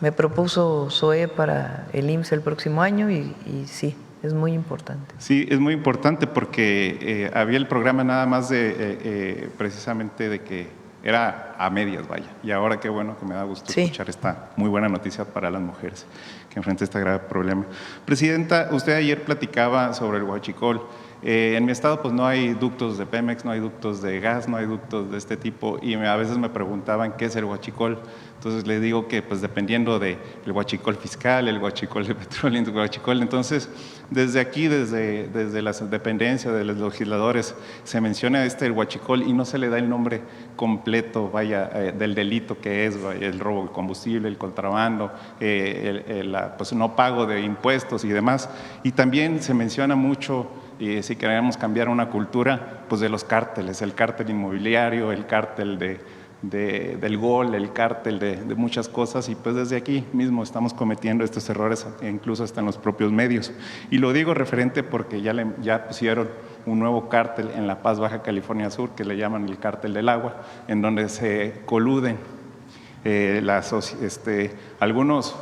me propuso SOE para el IMSS el próximo año y sí, es muy importante. Sí, es muy importante porque había el programa nada más de precisamente de que era a medias, vaya. Y ahora qué bueno que me da gusto escuchar esta muy buena noticia para las mujeres que enfrentan este grave problema. Presidenta, usted ayer platicaba sobre el huachicol. En mi estado pues no hay ductos de Pemex, no hay ductos de gas, no hay ductos de este tipo y a veces me preguntaban qué es el huachicol. Entonces les digo que pues dependiendo del huachicol fiscal, el huachicol de petróleo, el huachicol, entonces desde aquí, desde las dependencias de los legisladores se menciona el huachicol y no se le da el nombre completo, vaya, del delito que es, vaya, el robo de combustible, el contrabando, pues no pago de impuestos y demás. Y también se menciona mucho, y si queremos cambiar una cultura, pues de los cárteles, el cártel inmobiliario, el cártel del gol, el cártel de muchas cosas y pues desde aquí mismo estamos cometiendo estos errores incluso hasta en los propios medios. Y lo digo referente porque ya pusieron un nuevo cártel en La Paz, Baja California Sur, que le llaman el cártel del agua, en donde se coluden algunos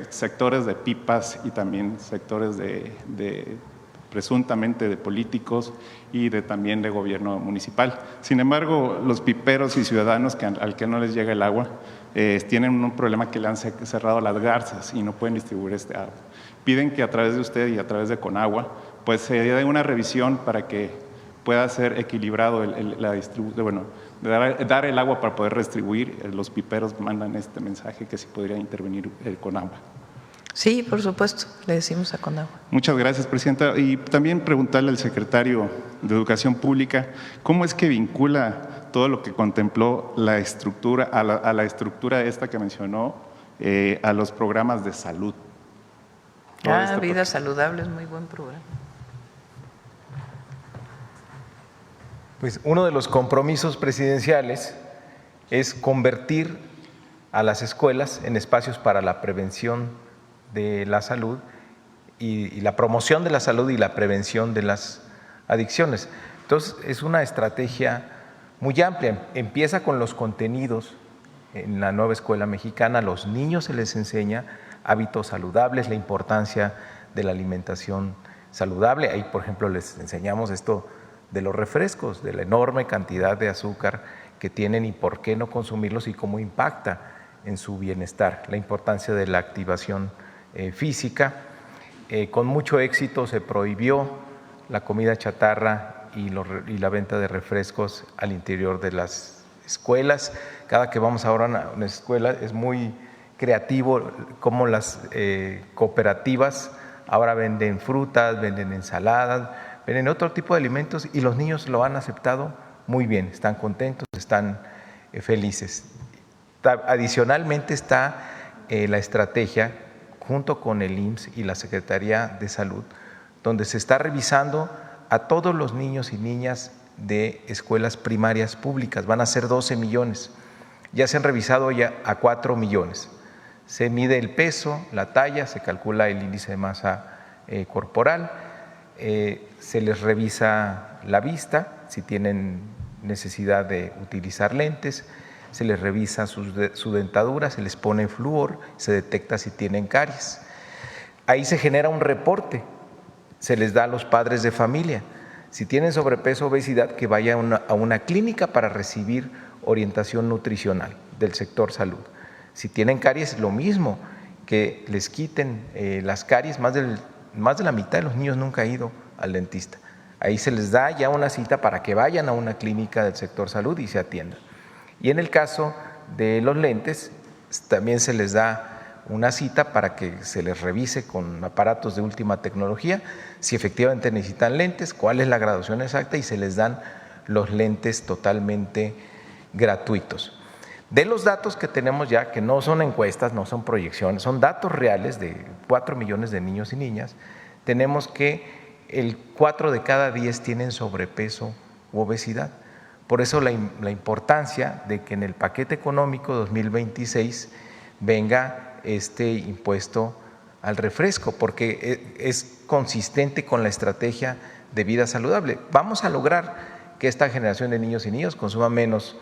sectores de pipas y también sectores presuntamente de políticos y también de gobierno municipal. Sin embargo, los piperos y ciudadanos al que no les llega el agua tienen un problema que le han cerrado las garzas y no pueden distribuir este agua. Piden que a través de usted y a través de Conagua pues se dé una revisión para que pueda ser equilibrado la distribución, dar el agua para poder redistribuir. Los piperos mandan este mensaje que sí podría intervenir el Conagua. Sí, por supuesto, le decimos a Conagua. Muchas gracias, Presidenta. Y también preguntarle al secretario de Educación Pública, ¿cómo es que vincula todo lo que contempló la estructura, a la estructura esta que mencionó, a los programas de salud? Vida Saludable es muy buen programa. Pues uno de los compromisos presidenciales es convertir a las escuelas en espacios para la prevención de la salud y la promoción de la salud y la prevención de las adicciones. Entonces, es una estrategia muy amplia. Empieza con los contenidos. En la nueva escuela mexicana, a los niños se les enseña hábitos saludables, la importancia de la alimentación saludable. Ahí, por ejemplo, les enseñamos esto de los refrescos, de la enorme cantidad de azúcar que tienen y por qué no consumirlos y cómo impacta en su bienestar, la importancia de la activación física. Con mucho éxito se prohibió la comida chatarra y la venta de refrescos al interior de las escuelas. Cada que vamos ahora a una escuela es muy creativo cómo las cooperativas ahora venden frutas, venden ensaladas, venden otro tipo de alimentos y los niños lo han aceptado muy bien, están contentos, están felices. Adicionalmente está la estrategia junto con el IMSS y la Secretaría de Salud, donde se está revisando a todos los niños y niñas de escuelas primarias públicas. Van a ser 12 millones. Ya se han revisado ya a 4 millones. Se mide el peso, la talla, se calcula el índice de masa corporal, se les revisa la vista, si tienen necesidad de utilizar lentes, se les revisa su dentadura, se les pone flúor, se detecta si tienen caries. Ahí se genera un reporte, se les da a los padres de familia. Si tienen sobrepeso o obesidad, que vaya a una clínica para recibir orientación nutricional del sector salud. Si tienen caries, lo mismo, que les quiten las caries. Más de la mitad de los niños nunca ha ido al dentista. Ahí se les da ya una cita para que vayan a una clínica del sector salud y se atiendan. Y en el caso de los lentes, también se les da una cita para que se les revise con aparatos de última tecnología si efectivamente necesitan lentes, cuál es la graduación exacta, y se les dan los lentes totalmente gratuitos. De los datos que tenemos ya, que no son encuestas, no son proyecciones, son datos reales de 4 millones de niños y niñas, tenemos que el 4 de cada 10 tienen sobrepeso u obesidad. Por eso la importancia de que en el paquete económico 2026 venga este impuesto al refresco, porque es consistente con la estrategia de vida saludable. Vamos a lograr que esta generación de niños y niñas consuma menos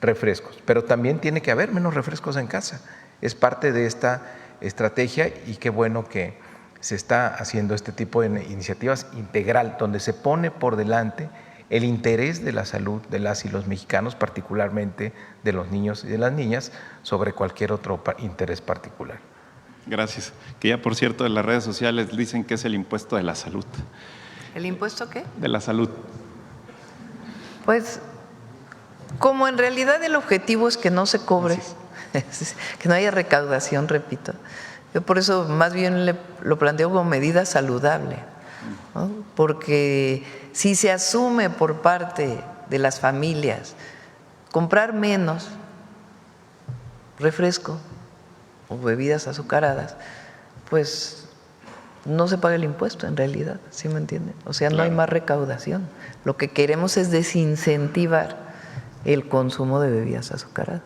refrescos, pero también tiene que haber menos refrescos en casa. Es parte de esta estrategia y qué bueno que se está haciendo este tipo de iniciativas integral, donde se pone por delante el interés de la salud de las y los mexicanos, particularmente de los niños y de las niñas, sobre cualquier otro interés particular. Gracias. Que ya, por cierto, en las redes sociales dicen que es el impuesto de la salud. ¿El impuesto qué? De la salud. Pues, como en realidad el objetivo es que no se cobre, que no haya recaudación, repito, yo por eso más bien lo planteo como medida saludable, ¿no? Porque si se asume por parte de las familias comprar menos refresco o bebidas azucaradas, pues no se paga el impuesto en realidad, ¿sí me entienden? O sea, no hay más recaudación. Lo que queremos es desincentivar el consumo de bebidas azucaradas.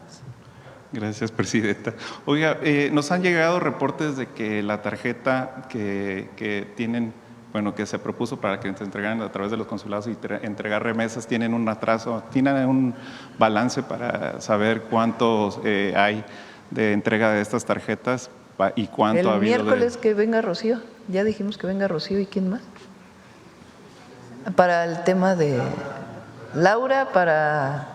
Gracias, presidenta. Oiga, nos han llegado reportes de que la tarjeta que tienen, bueno, que se propuso para que se entregaran a través de los consulados y entregar remesas, tienen un atraso, tienen un balance para saber cuántos hay de entrega de estas tarjetas y cuánto ha habido. El miércoles que venga Rocío, ya dijimos que venga Rocío, ¿y quién más? Para el tema de Laura, para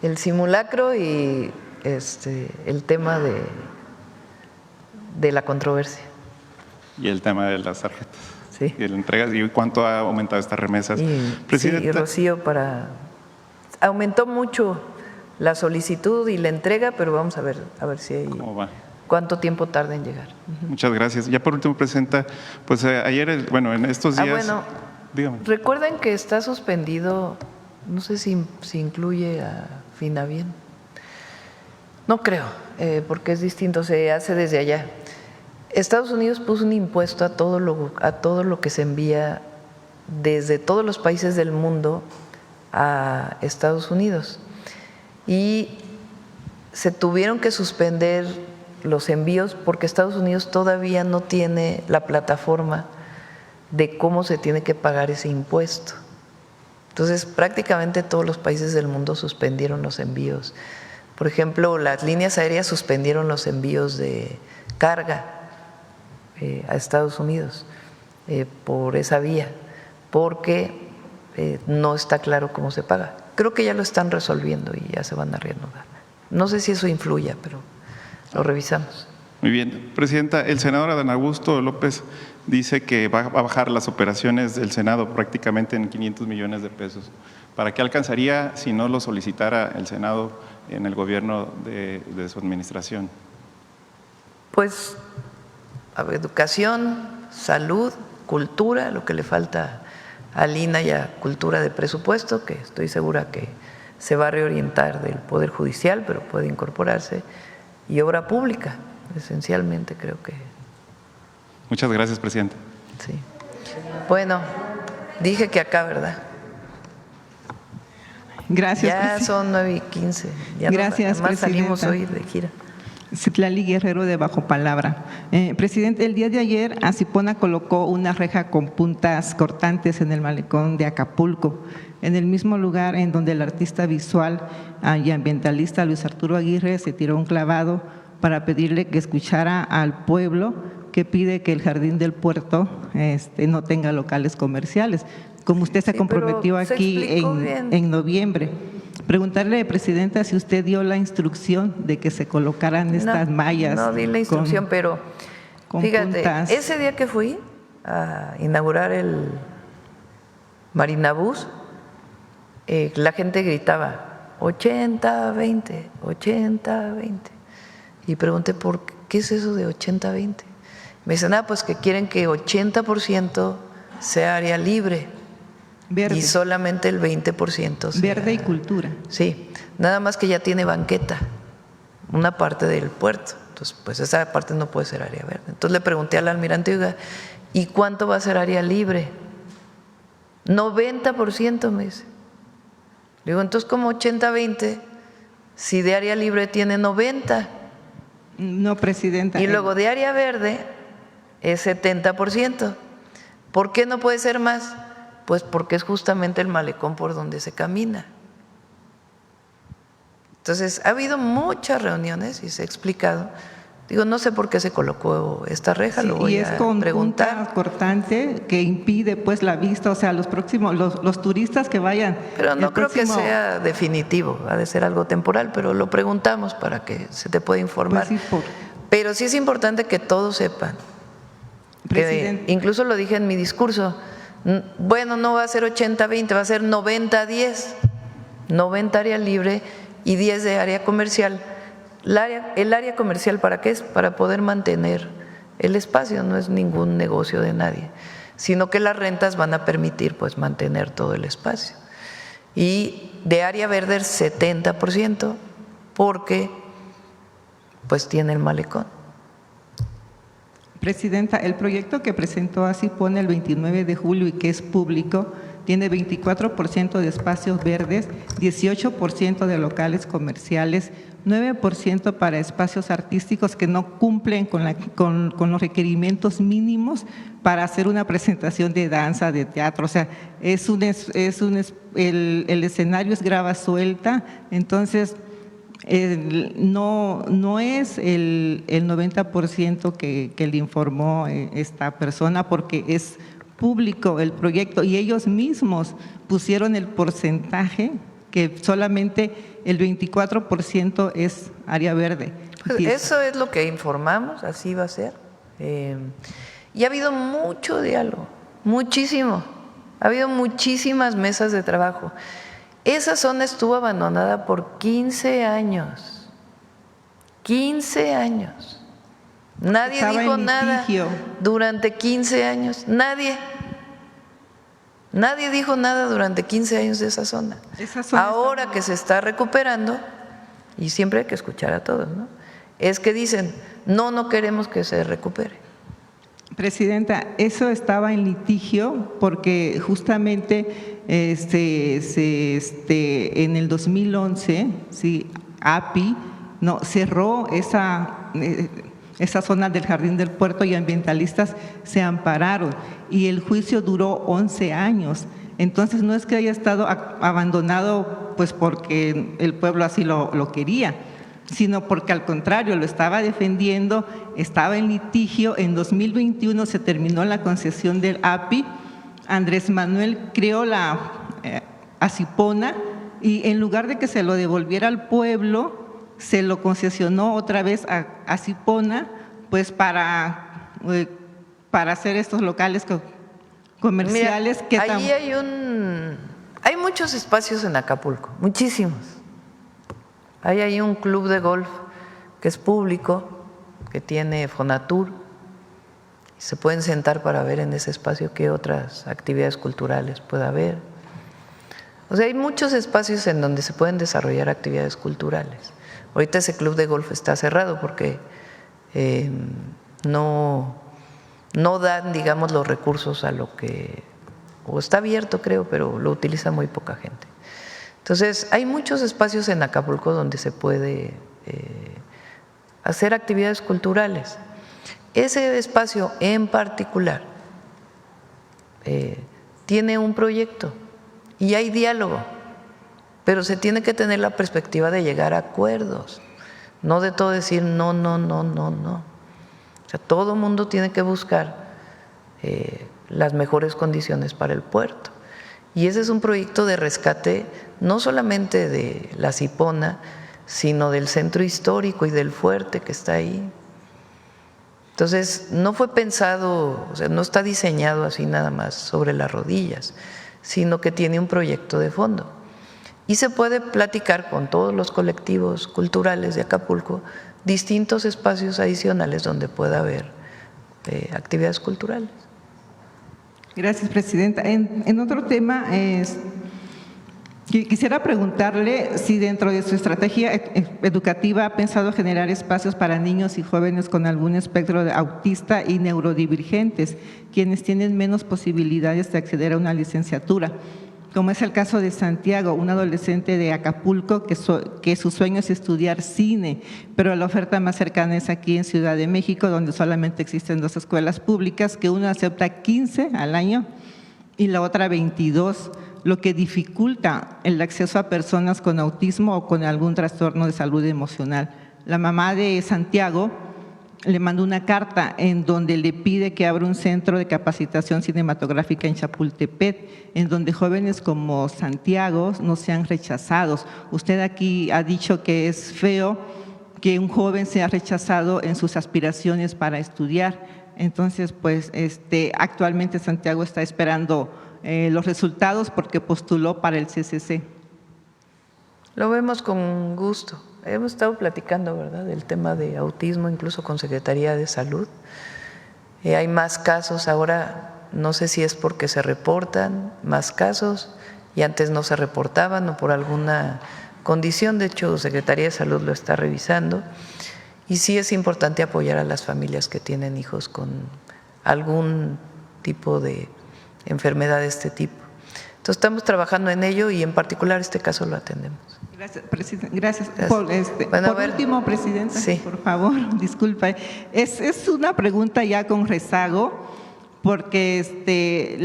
el simulacro y el tema de la controversia. Y el tema de las tarjetas. Sí. Y la entrega, ¿y cuánto ha aumentado estas remesas? Sí, y Rocío aumentó mucho la solicitud y la entrega, pero vamos a ver si hay… ¿Cómo va? ¿Cuánto tiempo tarda en llegar? Muchas gracias. Ya por último, presidenta, pues ayer, en estos días… dígame. Recuerden que está suspendido, no sé si incluye a Finavien. No creo, porque es distinto, se hace desde allá. Estados Unidos puso un impuesto a todo lo que se envía desde todos los países del mundo a Estados Unidos. Y se tuvieron que suspender los envíos porque Estados Unidos todavía no tiene la plataforma de cómo se tiene que pagar ese impuesto. Entonces, prácticamente todos los países del mundo suspendieron los envíos. Por ejemplo, las líneas aéreas suspendieron los envíos de carga a Estados Unidos por esa vía, porque no está claro cómo se paga. Creo que ya lo están resolviendo y ya se van a reanudar. No sé si eso influya, pero lo revisamos. Muy bien. Presidenta, el senador Adán Augusto López dice que va a bajar las operaciones del Senado prácticamente en 500 millones de pesos. ¿Para qué alcanzaría si no lo solicitara el Senado en el gobierno de su administración? Pues educación, salud, cultura, lo que le falta al INAH y a cultura de presupuesto, que estoy segura que se va a reorientar del Poder Judicial, pero puede incorporarse, y obra pública, esencialmente creo que. Muchas gracias, presidenta. Sí. Bueno, dije que acá, ¿verdad? Gracias. Ya son 9:15. Gracias, además presidenta. salimos hoy de gira. Citlali Guerrero de Bajo Palabra. Presidente, el día de ayer Acipona colocó una reja con puntas cortantes en el malecón de Acapulco, en el mismo lugar en donde el artista visual y ambientalista Luis Arturo Aguirre se tiró un clavado para pedirle que escuchara al pueblo que pide que el Jardín del Puerto no tenga locales comerciales, como usted se comprometió aquí en noviembre. Preguntarle, Presidenta, si usted dio la instrucción de que se colocaran estas mallas. No di la instrucción, pero fíjate, puntas. ese día que fui a inaugurar el Marinabús, la gente gritaba 80-20, 80-20. Y pregunté, ¿por qué es eso de 80-20? Me dicen, pues que quieren que 80% sea área libre. Verde. Y solamente el 20% sea Verde y cultura. Sí, nada más que ya tiene banqueta, una parte del puerto. Entonces, pues esa parte no puede ser área verde. Entonces le pregunté al almirante, oiga, ¿y cuánto va a ser área libre? 90%, me dice. Le digo, entonces, ¿cómo 80-20? Si de área libre tiene 90. No, Presidenta. Y luego de área verde es 70%. ¿Por qué no puede ser más? Pues porque es justamente el malecón por donde se camina. Entonces, ha habido muchas reuniones y se ha explicado. Digo, no sé por qué se colocó esta reja, Sí, lo voy y es a con preguntar. punta cortante que impide pues la vista, o sea, los turistas que vayan. Pero no creo que sea definitivo, ha de ser algo temporal, pero lo preguntamos para que se te pueda informar. Pues sí, pero sí es importante que todos sepan. Presidente. Incluso lo dije en mi discurso. Bueno, no va a ser 80-20, va a ser 90-10. 90 área libre y 10 de área comercial. El área comercial, ¿para qué es? Para poder mantener el espacio, no es ningún negocio de nadie, sino que las rentas van a permitir pues mantener todo el espacio. Y de área verde el 70%, porque pues tiene el malecón. Presidenta, el proyecto que presentó Asipona el 29 de julio y que es público, tiene 24% de espacios verdes, 18% de locales comerciales, 9% para espacios artísticos que no cumplen con los requerimientos mínimos para hacer una presentación de danza, de teatro. O sea, el escenario es grava suelta, entonces no es el 90% que le informó esta persona, porque es público el proyecto y ellos mismos pusieron el porcentaje que solamente el 24% es área verde. Pues eso es lo que informamos, así va a ser. Y ha habido mucho diálogo, muchísimo. Ha habido muchísimas mesas de trabajo. Esa zona estuvo abandonada por 15 años. 15 años. Nadie Estaba dijo en nada litigio. durante 15 años. Nadie. Nadie dijo nada durante 15 años de esa zona. Ahora que se está recuperando, y siempre hay que escuchar a todos, ¿no? Es que dicen, no queremos que se recupere. Presidenta, eso estaba en litigio porque justamente en el 2011, sí, API cerró esa zona del Jardín del Puerto y ambientalistas se ampararon y el juicio duró 11 años. Entonces no es que haya estado abandonado pues porque el pueblo así lo quería, sino porque al contrario lo estaba defendiendo, estaba en litigio. En 2021 se terminó la concesión del API, Andrés Manuel creó la Asipona y en lugar de que se lo devolviera al pueblo, se lo concesionó otra vez a Asipona pues para hacer estos locales comerciales. Mira, allí hay muchos espacios en Acapulco, muchísimos. Hay ahí un club de golf que es público, que tiene Fonatur. Se pueden sentar para ver en ese espacio qué otras actividades culturales puede haber. O sea, hay muchos espacios en donde se pueden desarrollar actividades culturales. Ahorita ese club de golf está cerrado porque no dan, digamos, los recursos a lo que… o está abierto, creo, pero lo utiliza muy poca gente. Entonces, hay muchos espacios en Acapulco donde se puede hacer actividades culturales. Ese espacio en particular tiene un proyecto y hay diálogo, pero se tiene que tener la perspectiva de llegar a acuerdos, no de todo decir no. O sea, todo mundo tiene que buscar las mejores condiciones para el puerto. Y ese es un proyecto de rescate no solamente de la Cipona, sino del centro histórico y del fuerte que está ahí. Entonces, no fue pensado, o sea, no está diseñado así nada más sobre las rodillas, sino que tiene un proyecto de fondo. Y se puede platicar con todos los colectivos culturales de Acapulco distintos espacios adicionales donde pueda haber actividades culturales. Gracias, Presidenta. En otro tema, quisiera preguntarle si dentro de su estrategia educativa ha pensado generar espacios para niños y jóvenes con algún espectro autista y neurodivergentes, quienes tienen menos posibilidades de acceder a una licenciatura, como es el caso de Santiago, un adolescente de Acapulco que su sueño es estudiar cine, pero la oferta más cercana es aquí en Ciudad de México, donde solamente existen 2 escuelas públicas, que una acepta 15 al año y la otra 22, lo que dificulta el acceso a personas con autismo o con algún trastorno de salud emocional. La mamá de Santiago le mandó una carta en donde le pide que abra un centro de capacitación cinematográfica en Chapultepec, en donde jóvenes como Santiago no sean rechazados. Usted aquí ha dicho que es feo que un joven sea rechazado en sus aspiraciones para estudiar. Entonces, pues actualmente Santiago está esperando los resultados porque postuló para el CCC. Lo vemos con gusto. Hemos estado platicando, ¿verdad?, del tema de autismo, incluso con Secretaría de Salud. Hay más casos ahora, no sé si es porque se reportan más casos y antes no se reportaban o por alguna condición. De hecho, Secretaría de Salud lo está revisando. Y sí es importante apoyar a las familias que tienen hijos con algún tipo de enfermedad de este tipo. Entonces estamos trabajando en ello y en particular este caso lo atendemos. Gracias, Presidenta. Gracias. Bueno, por último, Presidenta, sí, por favor, disculpa. Es una pregunta ya con rezago, porque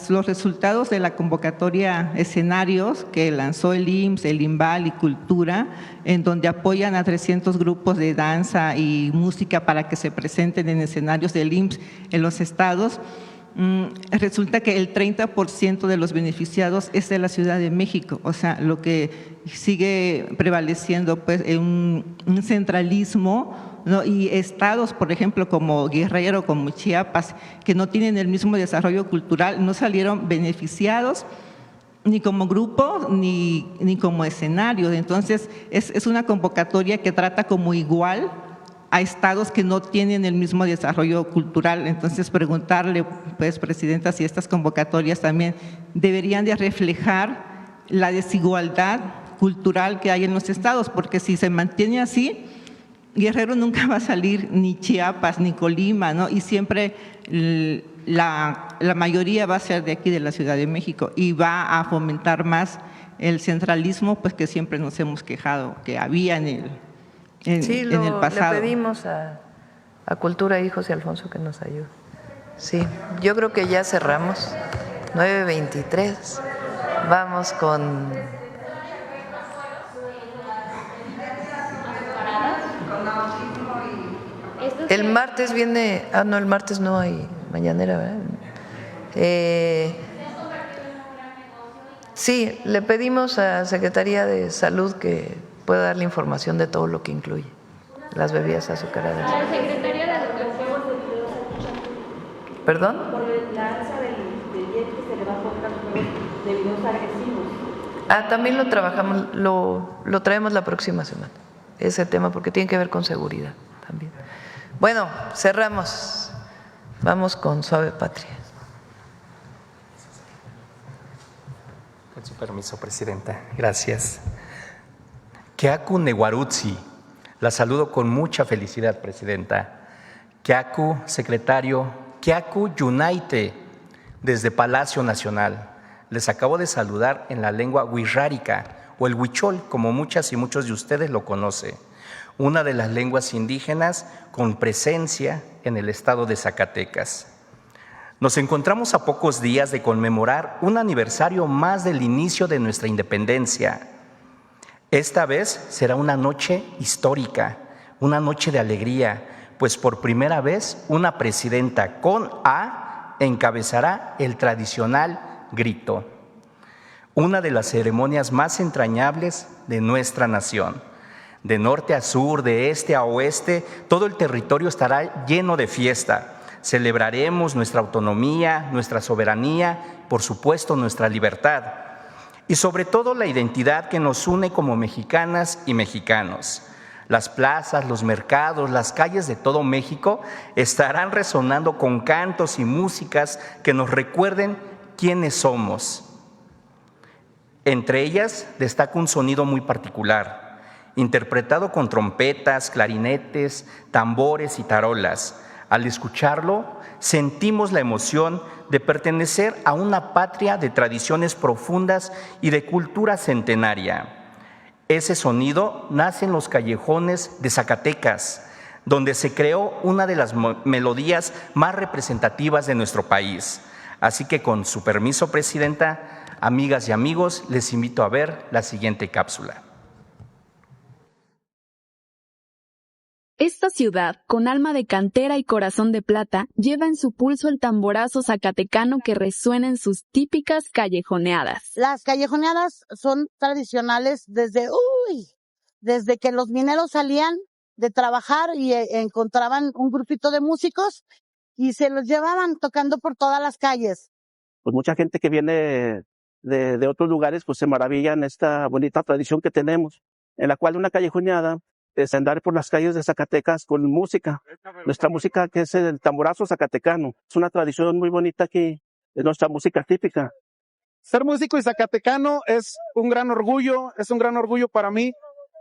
los resultados de la convocatoria escenarios que lanzó el IMSS, el IMBAL y Cultura, en donde apoyan a 300 grupos de danza y música para que se presenten en escenarios del IMSS en los estados, resulta que el 30% de los beneficiados es de la Ciudad de México. O sea, lo que sigue prevaleciendo pues un centralismo, ¿no? Y estados, por ejemplo, como Guerrero, como Chiapas, que no tienen el mismo desarrollo cultural, no salieron beneficiados ni como grupo ni como escenario. Entonces, es una convocatoria que trata como igual a estados que no tienen el mismo desarrollo cultural. Entonces, preguntarle, pues, Presidenta, si estas convocatorias también deberían de reflejar la desigualdad cultural que hay en los estados, porque si se mantiene así, Guerrero nunca va a salir, ni Chiapas, ni Colima, ¿no? Y siempre la mayoría va a ser de aquí, de la Ciudad de México, y va a fomentar más el centralismo, pues, que siempre nos hemos quejado que había en el pasado. Le pedimos a Cultura, y José Alfonso, que nos ayude. Sí, yo creo que ya cerramos. 9:23. Vamos con… El martes viene… no, el martes no hay mañanera, ¿verdad? Sí, le pedimos a Secretaría de Salud que pueda dar la información de todo lo que incluye las bebidas azucaradas. La Secretaría de Educación… ¿Perdón? Por la alza del IEP que se le va a colocar de videos agresivos. También lo trabajamos, lo traemos la próxima semana, ese tema, porque tiene que ver con seguridad también. Bueno, cerramos. Vamos con Suave Patria. Con su permiso, Presidenta. Gracias. Keaku Newarutsi. La saludo con mucha felicidad, Presidenta. Keaku, secretario. Keaku Yunaite, desde Palacio Nacional. Les acabo de saludar en la lengua wixárika, o el huichol, como muchas y muchos de ustedes lo conocen. Una de las lenguas indígenas con presencia en el estado de Zacatecas. Nos encontramos a pocos días de conmemorar un aniversario más del inicio de nuestra independencia. Esta vez será una noche histórica, una noche de alegría, pues por primera vez una presidenta con A encabezará el tradicional grito. una de las ceremonias más entrañables de nuestra nación. De norte a sur, de este a oeste, todo el territorio estará lleno de fiesta. Celebraremos nuestra autonomía, nuestra soberanía, por supuesto nuestra libertad y sobre todo la identidad que nos une como mexicanas y mexicanos. Las plazas, los mercados, las calles de todo México estarán resonando con cantos y músicas que nos recuerden quiénes somos. Entre ellas destaca un sonido muy particular, interpretado con trompetas, clarinetes, tambores y tarolas. Al escucharlo, sentimos la emoción de pertenecer a una patria de tradiciones profundas y de cultura centenaria. Ese sonido nace en los callejones de Zacatecas, donde se creó una de las melodías más representativas de nuestro país. Así que, con su permiso, Presidenta, amigas y amigos, les invito a ver la siguiente cápsula. Esta ciudad, con alma de cantera y corazón de plata, lleva en su pulso el tamborazo zacatecano que resuena en sus típicas callejoneadas. Las callejoneadas son tradicionales desde que los mineros salían de trabajar y encontraban un grupito de músicos y se los llevaban tocando por todas las calles. Pues mucha gente que viene de otros lugares pues se maravillan esta bonita tradición que tenemos, en la cual una callejoneada es andar por las calles de Zacatecas con música. Nuestra música, que es el tamborazo zacatecano. Es una tradición muy bonita que es nuestra música típica. Ser músico y zacatecano es un gran orgullo para mí.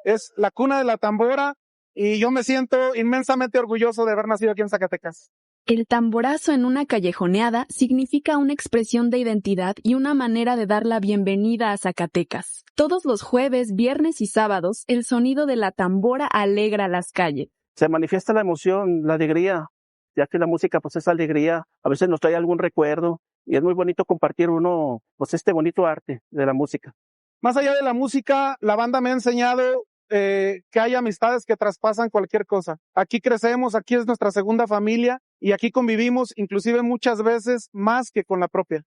Es la cuna de la tambora y yo me siento inmensamente orgulloso de haber nacido aquí en Zacatecas. El tamborazo en una callejoneada significa una expresión de identidad y una manera de dar la bienvenida a Zacatecas. Todos los jueves, viernes y sábados, el sonido de la tambora alegra las calles. Se manifiesta la emoción, la alegría, ya que la música pues es alegría, a veces nos trae algún recuerdo y es muy bonito compartir uno pues este bonito arte de la música. Más allá de la música, la banda me ha enseñado que hay amistades que traspasan cualquier cosa. Aquí crecemos, aquí es nuestra segunda familia y aquí convivimos inclusive muchas veces más que con la propia.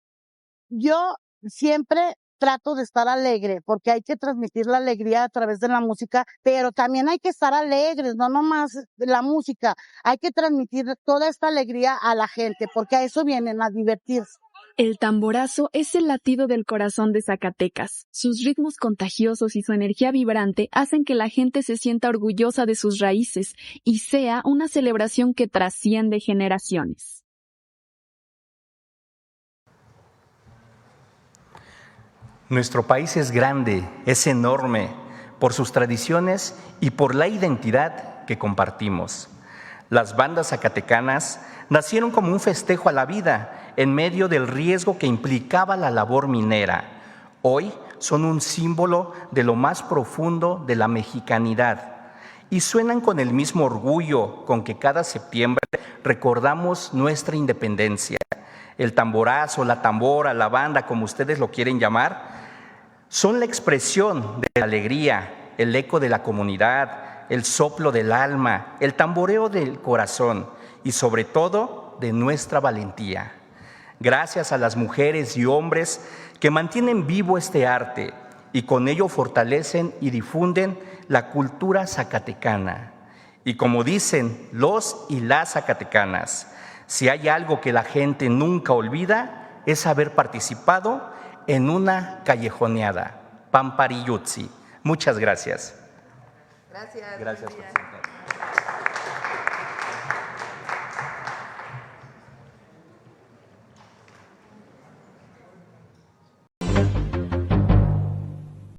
Yo siempre trato de estar alegre porque hay que transmitir la alegría a través de la música, pero también hay que estar alegres, no nomás la música, hay que transmitir toda esta alegría a la gente porque a eso vienen, a divertirse. El tamborazo es el latido del corazón de Zacatecas. Sus ritmos contagiosos y su energía vibrante hacen que la gente se sienta orgullosa de sus raíces y sea una celebración que trasciende generaciones. Nuestro país es grande, es enorme, por sus tradiciones y por la identidad que compartimos. Las bandas zacatecanas nacieron como un festejo a la vida en medio del riesgo que implicaba la labor minera. Hoy son un símbolo de lo más profundo de la mexicanidad y suenan con el mismo orgullo con que cada septiembre recordamos nuestra independencia. El tamborazo, la tambora, la banda, como ustedes lo quieren llamar, son la expresión de la alegría, el eco de la comunidad, el soplo del alma, el tamboreo del corazón y sobre todo de nuestra valentía. Gracias a las mujeres y hombres que mantienen vivo este arte y con ello fortalecen y difunden la cultura zacatecana. Y como dicen los y las zacatecanas, si hay algo que la gente nunca olvida es haber participado en una callejoneada. Pampariyutsi. Muchas gracias. Gracias. Gracias, presidente.